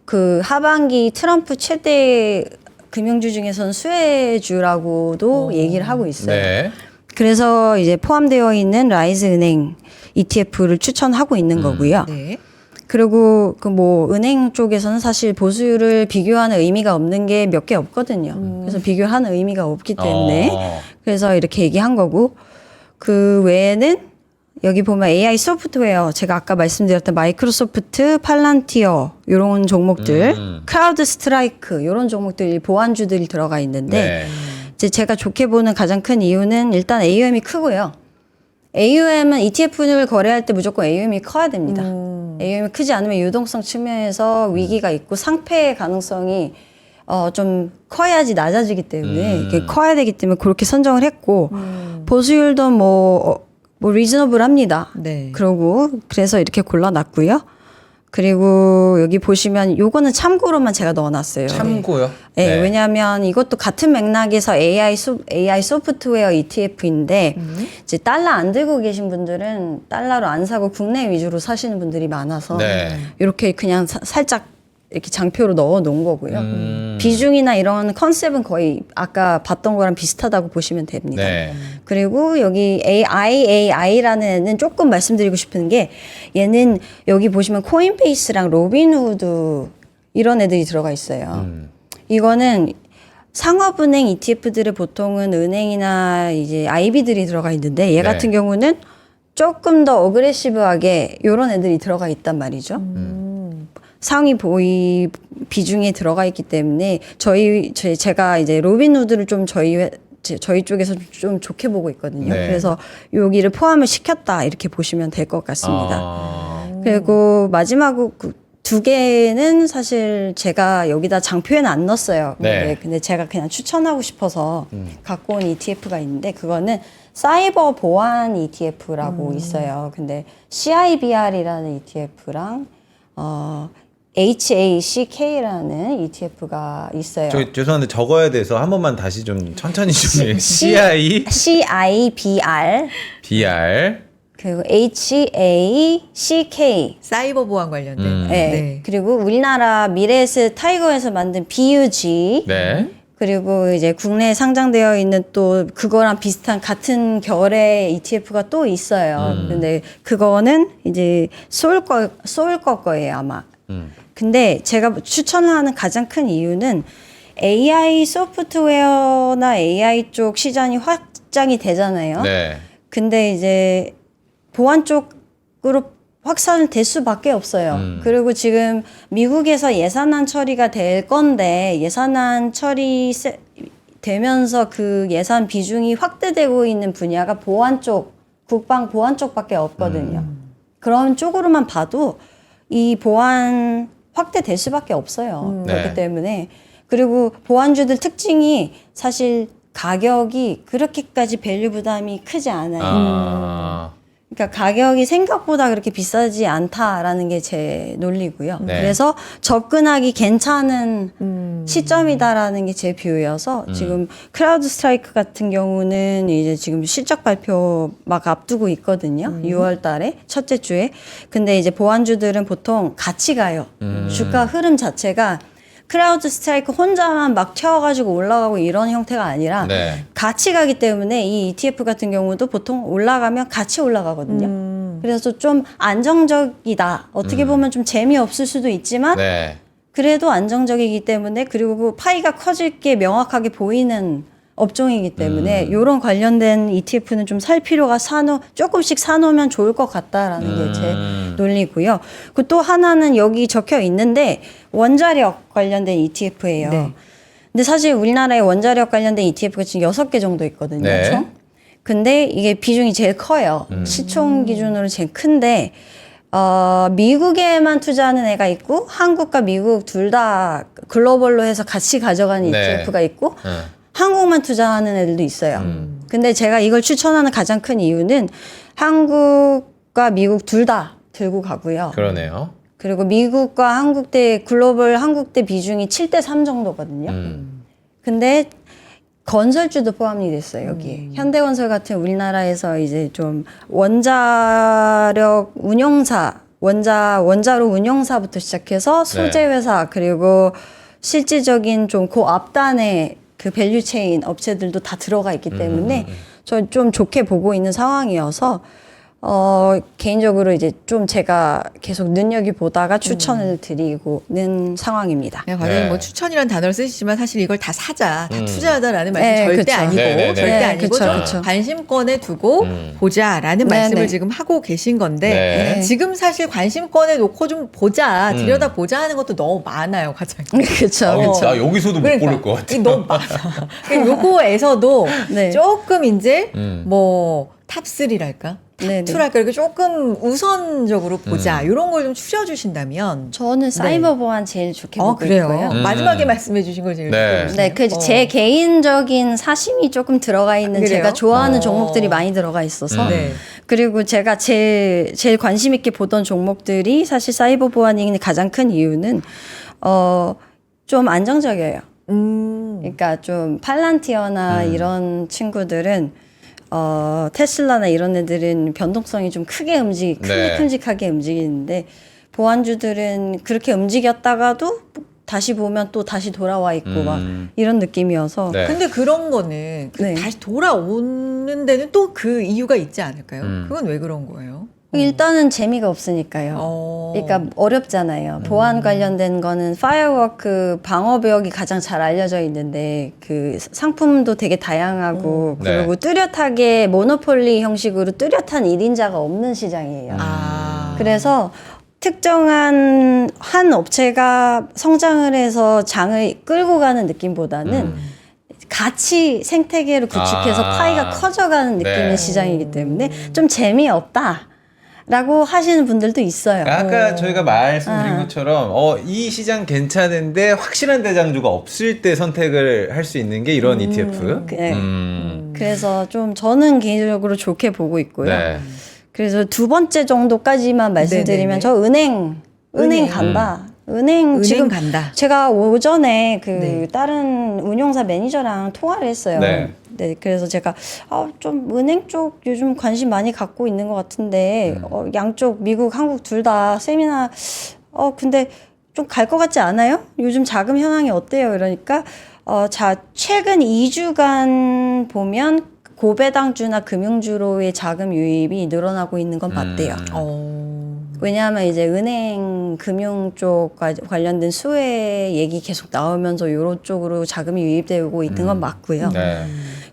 그 하반기 트럼프 최대 금융주 중에서는 수혜주라고도 얘기를 하고 있어요. 네. 그래서 이제 포함되어 있는 라이즈 은행 ETF를 추천하고 있는 거고요. 네. 그리고 그 뭐 은행 쪽에서는 사실 보수율을 비교하는 의미가 없는 게 몇 개 없거든요. 그래서 비교하는 의미가 없기 때문에 그래서 이렇게 얘기한 거고 그 외에는 여기 보면 AI 소프트웨어 제가 아까 말씀드렸던 마이크로소프트, 팔란티어 이런 종목들, 크라우드 스트라이크 이런 종목들이 보완주들이 들어가 있는데 네. 이제 제가 좋게 보는 가장 큰 이유는 일단 AUM이 크고요. AUM은 ETF를 거래할 때 무조건 AUM이 커야 됩니다. AUM이 크지 않으면 유동성 측면에서 위기가 있고 상패의 가능성이 좀 커야지 낮아지기 때문에 이게 커야 되기 때문에 그렇게 선정을 했고 보수율도 뭐 리즈너블합니다. 네. 그러고 그래서 이렇게 골라놨고요. 그리고 여기 보시면 요거는 참고로만 제가 넣어놨어요. 참고요. 네, 왜냐하면 이것도 같은 맥락에서 AI 소프트웨어 ETF인데 이제 달러 안 들고 계신 분들은 달러로 안 사고 국내 위주로 사시는 분들이 많아서 네. 이렇게 그냥 살짝 이렇게 장표로 넣어 놓은 거고요. 비중이나 이런 컨셉은 거의 아까 봤던 거랑 비슷하다고 보시면 됩니다. 네. 그리고 여기 AIAI라는 애는 조금 말씀드리고 싶은 게 얘는 여기 보시면 코인베이스랑 로빈후드 이런 애들이 들어가 있어요. 이거는 상업은행 ETF들의 보통은 은행이나 이제 IB들이 들어가 있는데 얘 같은 경우는 조금 더 어그레시브하게 이런 애들이 들어가 있단 말이죠. 상위 보위 비중에 들어가 있기 때문에 제가 이제 로빈후드를 좀 저희 쪽에서 좀 좋게 보고 있거든요. 네. 그래서 여기를 포함을 시켰다 이렇게 보시면 될 것 같습니다. 그리고 마지막으로 두 개는 사실 제가 여기다 장표에는 안 넣었어요. 네. 근데 제가 그냥 추천하고 싶어서 갖고 온 ETF가 있는데 그거는 사이버 보안 ETF라고 있어요. 근데 CIBR이라는 ETF랑 HACK라는 ETF가 있어요. 저 죄송한데 적어야 돼서 한 번만 다시 좀 천천히 좀 CIBR BR 그리고 HACK 사이버 보안 관련된. 네. 그리고 우리나라 미래에셋 타이거에서 만든 BUG 네. 그리고 이제 국내에 상장되어 있는 또 그거랑 비슷한 같은 결의 ETF가 또 있어요. 근데 그거는 이제 소울 거예요 아마. 근데 제가 추천하는 가장 큰 이유는 AI 소프트웨어나 AI 쪽 시장이 확장이 되잖아요. 네. 근데 이제 보안 쪽으로 확산될 수밖에 없어요. 그리고 지금 미국에서 예산안 처리가 될 건데 예산안 처리 되면서 그 예산 비중이 확대되고 있는 분야가 보안 쪽, 국방 보안 쪽밖에 없거든요. 그런 쪽으로만 봐도 이 보안 확대될 수밖에 없어요. 그렇기 네. 때문에 그리고 보안주들 특징이 사실 가격이 그렇게까지 밸류 부담이 크지 않아요. 그러니까 가격이 생각보다 그렇게 비싸지 않다라는 게 제 논리고요. 네. 그래서 접근하기 괜찮은 시점이다라는 게 제 뷰여서 지금 크라우드 스트라이크 같은 경우는 이제 지금 실적 발표 막 앞두고 있거든요. 6월 달에 첫째 주에. 근데 이제 보안주들은 보통 같이 가요. 주가 흐름 자체가 크라우드 스트라이크 혼자만 막 튀어가지고 올라가고 이런 형태가 아니라 네. 같이 가기 때문에 이 ETF 같은 경우도 보통 올라가면 같이 올라가거든요. 그래서 좀 안정적이다. 어떻게 보면 좀 재미없을 수도 있지만 네. 그래도 안정적이기 때문에 그리고 그 파이가 커질 게 명확하게 보이는 업종이기 때문에 이런 관련된 ETF는 좀 살 필요가 조금씩 사놓으면 좋을 것 같다라는 게 제 논리고요. 그 또 하나는 여기 적혀 있는데 원자력 관련된 ETF예요. 네. 근데 사실 우리나라에 원자력 관련된 ETF가 지금 6개 정도 있거든요. 네. 총. 근데 이게 비중이 제일 커요. 시총 기준으로 제일 큰데 미국에만 투자하는 애가 있고 한국과 미국 둘 다 글로벌로 해서 같이 가져가는 네. ETF가 있고 한국만 투자하는 애들도 있어요. 근데 제가 이걸 추천하는 가장 큰 이유는 한국과 미국 둘 다 들고 가고요. 그러네요. 그리고 미국과 한국대 글로벌 한국대 비중이 7대3 정도거든요. 근데 건설주도 포함이 됐어요, 여기. 현대건설 같은 우리나라에서 이제 좀 원자력 운영사, 원자로 운영사부터 시작해서 소재회사, 그리고 실질적인 좀 고앞단의 그 밸류체인 업체들도 다 들어가 있기 때문에 저 좀 좋게 보고 있는 상황이어서 개인적으로 이제 좀 제가 계속 눈여겨보다가 추천을 드리고는 상황입니다. 네, 과장님 네. 뭐 추천이라는 단어를 쓰시지만 사실 이걸 다 사자, 다 투자하자라는 말씀 네, 절대 그쵸. 아니고 네, 네, 네. 절대 네, 아니고 그쵸, 좀 그쵸. 관심권에 두고 보자라는 네, 말씀을 네. 지금 하고 계신 건데 네. 지금 사실 관심권에 놓고 좀 보자, 들여다 보자 하는 것도 너무 많아요, 과장님. 그렇죠. 나 여기서도 못 고를 것 같아. 이게 너무 많아. 요거에서도 네. 조금 이제 뭐 탑3랄까? 네네. 탑2랄까? 이렇게 조금 우선적으로 보자. 이런 걸 좀 추려주신다면. 저는 사이버 보안 제일 좋게 보고 그래요? 있고요. 마지막에 말씀해 주신 걸 제일 네. 좋게 네, 그 제 개인적인 사심이 조금 들어가 있는 그래요? 제가 좋아하는 어. 종목들이 많이 들어가 있어서 네. 그리고 제가 제일 관심 있게 보던 종목들이 사실 사이버 보안이 가장 큰 이유는 좀 안정적이에요. 그러니까 좀 팔란티어나 이런 친구들은 테슬라나 이런 애들은 변동성이 좀 크게 네. 큼직하게 움직이는데 보안주들은 그렇게 움직였다가도 다시 보면 또 다시 돌아와 있고 막 이런 느낌이어서 네. 근데 그런 거는 네. 다시 돌아오는 데는 또 그 이유가 있지 않을까요? 그건 왜 그런 거예요? 일단은 재미가 없으니까요. 그러니까 어렵잖아요. 보안 관련된 거는 파이어워크 방어벽이 가장 잘 알려져 있는데 그 상품도 되게 다양하고 네. 그리고 뚜렷하게 모노폴리 형식으로 뚜렷한 1인자가 없는 시장이에요. 그래서 특정한 한 업체가 성장을 해서 장을 끌고 가는 느낌보다는 같이 생태계를 구축해서 파이가 커져가는 느낌의 네. 시장이기 때문에 좀 재미없다. 라고 하시는 분들도 있어요. 아까 저희가 말씀드린 것처럼 이 시장 괜찮은데 확실한 대장주가 없을 때 선택을 할 수 있는 게 이런 ETF. 네. 그래서 좀 저는 개인적으로 좋게 보고 있고요. 네. 그래서 두 번째 정도까지만 말씀드리면 네네네. 저 은행 간다. 은행 지금 간다. 제가 오전에 그 네. 다른 운용사 매니저랑 통화를 했어요. 네. 네, 그래서 제가 좀 은행 쪽 요즘 관심 많이 갖고 있는 것 같은데 양쪽 미국, 한국 둘 다 세미나 근데 좀 갈 것 같지 않아요? 요즘 자금 현황이 어때요? 이러니까 최근 2주간 보면 고배당주나 금융주로의 자금 유입이 늘어나고 있는 건 맞대요. 왜냐하면 이제 은행 금융 쪽 관련된 수혜 얘기 계속 나오면서 이런 쪽으로 자금이 유입되고 있는 건 맞고요. 네.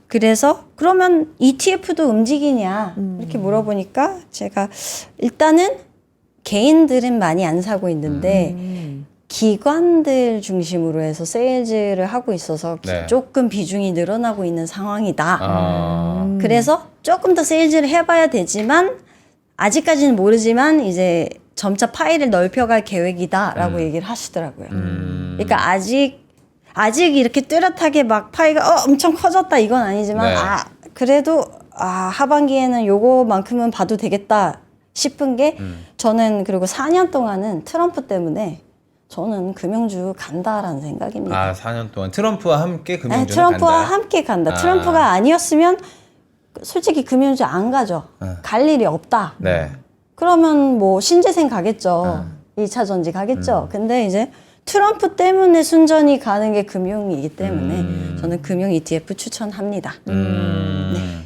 그래서 그러면 ETF도 움직이냐 이렇게 물어보니까 제가 일단은 개인들은 많이 안 사고 있는데 기관들 중심으로 해서 세일즈를 하고 있어서 네. 조금 비중이 늘어나고 있는 상황이다. 그래서 그래서 조금 더 세일즈를 해봐야 되지만 아직까지는 모르지만 이제 점차 파일을 넓혀갈 계획이다라고 얘기를 하시더라고요. 그러니까 아직 이렇게 뚜렷하게 막 파이가 엄청 커졌다 이건 아니지만 네. 그래도 하반기에는 요거만큼은 봐도 되겠다 싶은 게 저는 그리고 4년 동안은 트럼프 때문에 저는 금융주 간다라는 생각입니다. 4년 동안 트럼프와 함께 금융주는 트럼프와 간다. 함께 간다. 트럼프가 아니었으면 솔직히 금융주 안 가죠. 갈 일이 없다. 네. 그러면 뭐 신재생 가겠죠. 2차 전지 가겠죠. 근데 이제 트럼프 때문에 순전히 가는 게 금융이기 때문에 저는 금융 ETF 추천합니다.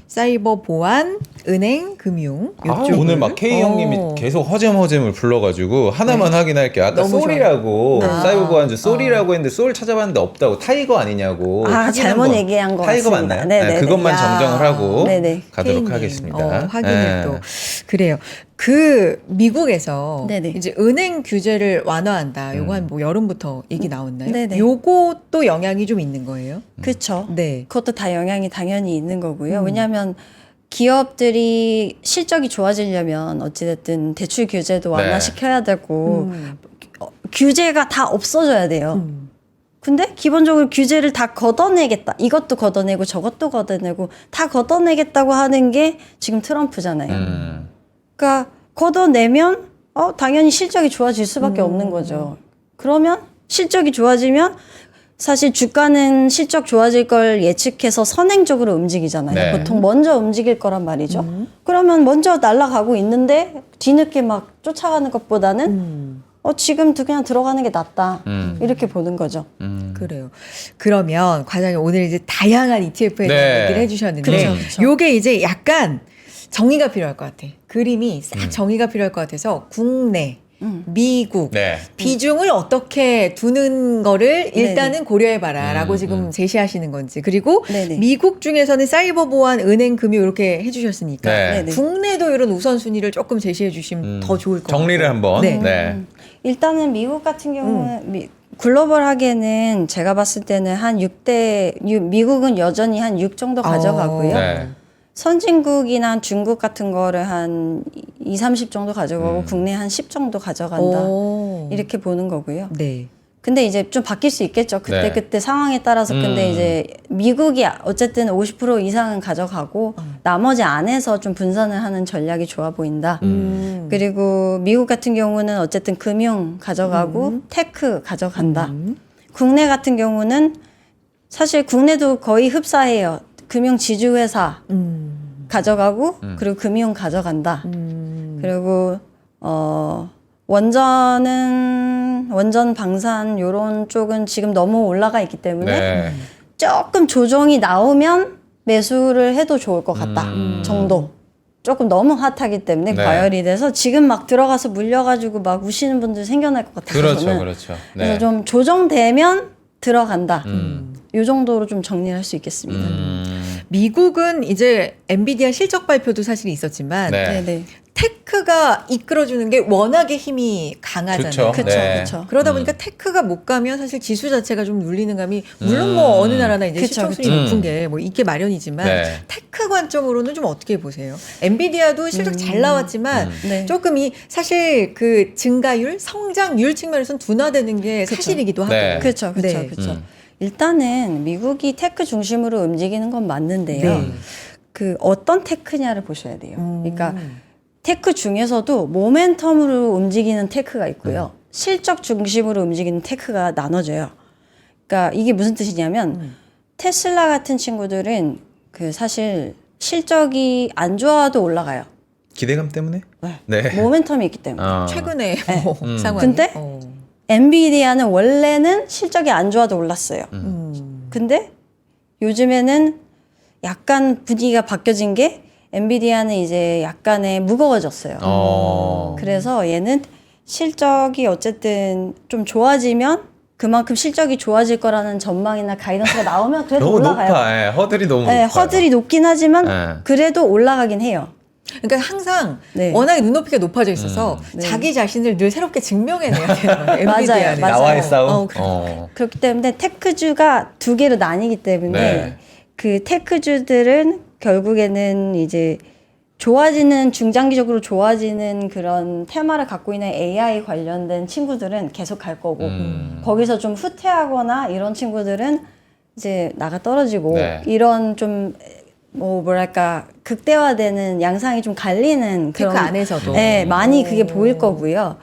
사이버 보안, 은행, 금융 요쪽을. 오늘 막 K 형님이 계속 허잼을 불러가지고 하나만 확인할게요. 아까 너무 솔이라고 좋아요. 사이버 보안주 솔이라고 했는데 솔 찾아봤는데 없다고 타이거 아니냐고. 확인 잘못 한번. 얘기한 것 타이거 같습니다. 맞나요? 네네네. 그것만 야. 정정을 하고 네네. 가도록 K님. 하겠습니다. 확인을 네. 또 그래요. 그 미국에서 네네. 이제 은행 규제를 완화한다. 요거 한 뭐 여름부터 얘기 나왔나요? 네네. 요것도 영향이 좀 있는 거예요? 그렇죠. 네. 그것도 다 영향이 당연히 있는 거고요. 왜냐하면 기업들이 실적이 좋아지려면 어찌됐든 대출 규제도 네. 완화시켜야 되고 규제가 다 없어져야 돼요. 근데 기본적으로 규제를 다 걷어내겠다. 이것도 걷어내고 저것도 걷어내고 다 걷어내겠다고 하는 게 지금 트럼프잖아요. 그러니까 걷어내면 당연히 실적이 좋아질 수밖에 없는 거죠. 그러면 실적이 좋아지면 사실 주가는 실적 좋아질 걸 예측해서 선행적으로 움직이잖아요. 네. 보통 먼저 움직일 거란 말이죠. 그러면 먼저 날아가고 있는데 뒤늦게 막 쫓아가는 것보다는 지금도 그냥 들어가는 게 낫다. 이렇게 보는 거죠. 그래요. 그러면 과장님 오늘 이제 다양한 ETF에 대한 네. 얘기를 해주셨는데 그렇죠, 그렇죠. 요게 이제 약간 정의가 필요할 것 같아. 그림이 싹 정의가 필요할 것 같아서 국내, 미국 네. 비중을 어떻게 두는 거를 일단은 네네. 고려해봐라라고 지금 제시하시는 건지 그리고 네네. 미국 중에서는 사이버 보안, 은행, 금융 이렇게 해주셨으니까 네. 네네. 국내도 이런 우선순위를 조금 제시해 주시면 더 좋을 것 같아요. 정리를 한번. 네. 네. 일단은 미국 같은 경우는 글로벌하게는 제가 봤을 때는 한 6대, 미국은 여전히 한 6 정도 가져가고요. 네. 선진국이나 중국 같은 거를 한 2, 30 정도 가져가고 국내 한 10 정도 가져간다. 오. 이렇게 보는 거고요. 네. 근데 이제 좀 바뀔 수 있겠죠. 그때 네. 그때 상황에 따라서. 근데 이제 미국이 어쨌든 50% 이상은 가져가고 나머지 안에서 좀 분산을 하는 전략이 좋아 보인다. 그리고 미국 같은 경우는 어쨌든 금융 가져가고 테크 가져간다. 국내 같은 경우는 사실 국내도 거의 흡사해요. 금융 지주회사 가져가고 그리고 금융 가져간다. 그리고 원전 방산 요런 쪽은 지금 너무 올라가 있기 때문에 네. 조금 조정이 나오면 매수를 해도 좋을 것 같다 정도. 조금 너무 핫하기 때문에 네. 과열이 돼서 지금 막 들어가서 물려가지고 막 우시는 분들 생겨날 것 같아서 그렇죠, 저는 그렇죠. 그래서 네. 좀 조정되면 들어간다. 요 정도로 좀 정리를 할 수 있겠습니다. 미국은 이제 엔비디아 실적 발표도 사실 있었지만 네. 네네. 테크가 이끌어주는 게 워낙에 힘이 강하잖아요. 좋죠. 그쵸, 네. 그쵸. 그러다 보니까 테크가 못 가면 사실 지수 자체가 좀 눌리는 감이 물론 뭐 어느 나라나 이제 그쵸, 시청률이 그쵸. 높은 게 뭐 있게 마련이지만 네. 테크 관점으로는 좀 어떻게 보세요? 엔비디아도 실적 잘 나왔지만 네. 조금 이 사실 그 증가율, 성장률 측면에서는 둔화되는 게 사실이기도 하고. 네. 그렇죠, 그렇죠, 네. 그렇죠. 일단은 미국이 테크 중심으로 움직이는 건 맞는데요. 네. 그 어떤 테크냐를 보셔야 돼요. 그러니까 테크 중에서도 모멘텀으로 움직이는 테크가 있고요. 실적 중심으로 움직이는 테크가 나눠져요. 그러니까 이게 무슨 뜻이냐면 테슬라 같은 친구들은 그 사실 실적이 안 좋아도 올라가요. 기대감 때문에? 네. 모멘텀이 있기 때문에. 최근에 뭐 상황이. 근데 엔비디아는 원래는 실적이 안 좋아도 올랐어요. 근데 요즘에는 약간 분위기가 바뀌어진 게 엔비디아는 이제 약간의 무거워졌어요. 그래서 얘는 실적이 어쨌든 좀 좋아지면 그만큼 실적이 좋아질 거라는 전망이나 가이던스가 나오면 그래도 너무 올라가요. 높아. 예, 허들이 너무 네, 높아. 허들이 높긴 하지만 네. 그래도 올라가긴 해요. 그러니까 항상 네. 워낙에 눈높이가 높아져 있어서 네. 자기 자신을 늘 새롭게 증명해내야 되는 거예요. 맞아요, 엔비디아는. 맞아요. 나와의 싸움. 그렇기 때문에 테크주가 두 개로 나뉘기 때문에 네. 그 테크주들은 결국에는 이제 좋아지는 중장기적으로 좋아지는 그런 테마를 갖고 있는 AI 관련된 친구들은 계속 갈 거고 거기서 좀 후퇴하거나 이런 친구들은 이제 나가 떨어지고 네. 이런 좀 뭐랄까 극대화되는 양상이 좀 갈리는 테크 그런 안에서도. 네, 많이 그게 보일 거고요.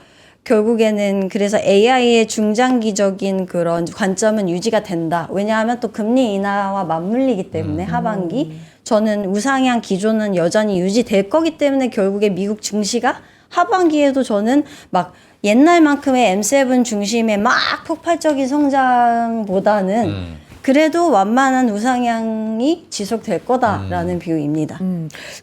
결국에는 그래서 AI의 중장기적인 그런 관점은 유지가 된다. 왜냐하면 또 금리 인하와 맞물리기 때문에 하반기 저는 우상향 기조는 여전히 유지될 거기 때문에 결국에 미국 증시가 하반기에도 저는 막 옛날만큼의 M7 중심의 막 폭발적인 성장보다는 그래도 완만한 우상향이 지속될 거다라는 뷰입니다.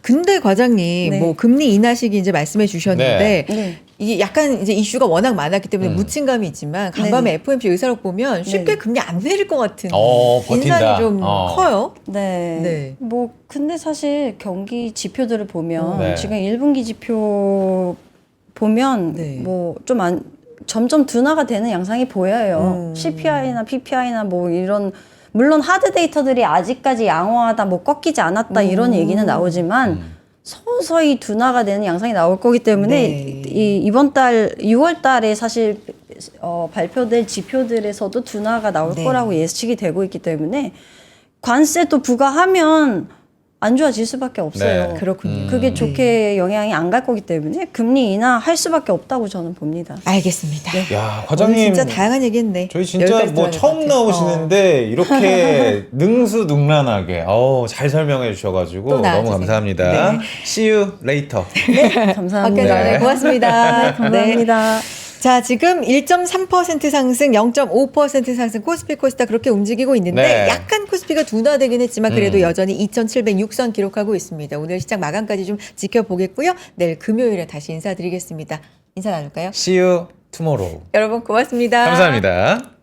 근데 과장님, 네. 뭐 금리 인하 시기 이제 말씀해 주셨는데 네. 이게 약간 이제 이슈가 워낙 많았기 때문에 묻힌감이 있지만 간밤에 네네. FOMC 의사록 보면 쉽게 네네. 금리 안 내릴 것 같은 버틴다. 인상이 좀 커요. 네. 네. 뭐 근데 사실 경기 지표들을 보면 네. 지금 1분기 지표 보면 네. 뭐 좀 점점 둔화가 되는 양상이 보여요. CPI나 PPI나 뭐 이런 물론 하드 데이터들이 아직까지 양호하다, 뭐 꺾이지 않았다 이런 얘기는 나오지만 서서히 둔화가 되는 양상이 나올 거기 때문에 네. 이번 달 6월 달에 사실 발표될 지표들에서도 둔화가 나올 네. 거라고 예측이 되고 있기 때문에 관세 또 부과하면 안 좋아질 수밖에 없어요. 네. 그렇군요. 그게 좋게 영향이 안 갈 거기 때문에 금리 인하할 수밖에 없다고 저는 봅니다. 알겠습니다. 야, 오늘 과장님. 진짜 다양한 얘기했네. 저희 진짜 여기까지 뭐 들어야 될것 처음 같아요. 나오시는데 이렇게 능수능란하게 잘 설명해 주셔가지고 또 너무 나와주세요. 감사합니다. 네. See you later. 감사합니다. 밖에 나네. 네. 고맙습니다. 감사합니다. 자, 지금 1.3% 상승, 0.5% 상승, 코스피 코스닥 그렇게 움직이고 있는데 네. 약간 코스피가 둔화되긴 했지만 그래도 여전히 2,706선 기록하고 있습니다. 오늘 시장 마감까지 좀 지켜보겠고요. 내일 금요일에 다시 인사드리겠습니다. 인사 나눌까요? See you tomorrow. 여러분 고맙습니다. 감사합니다.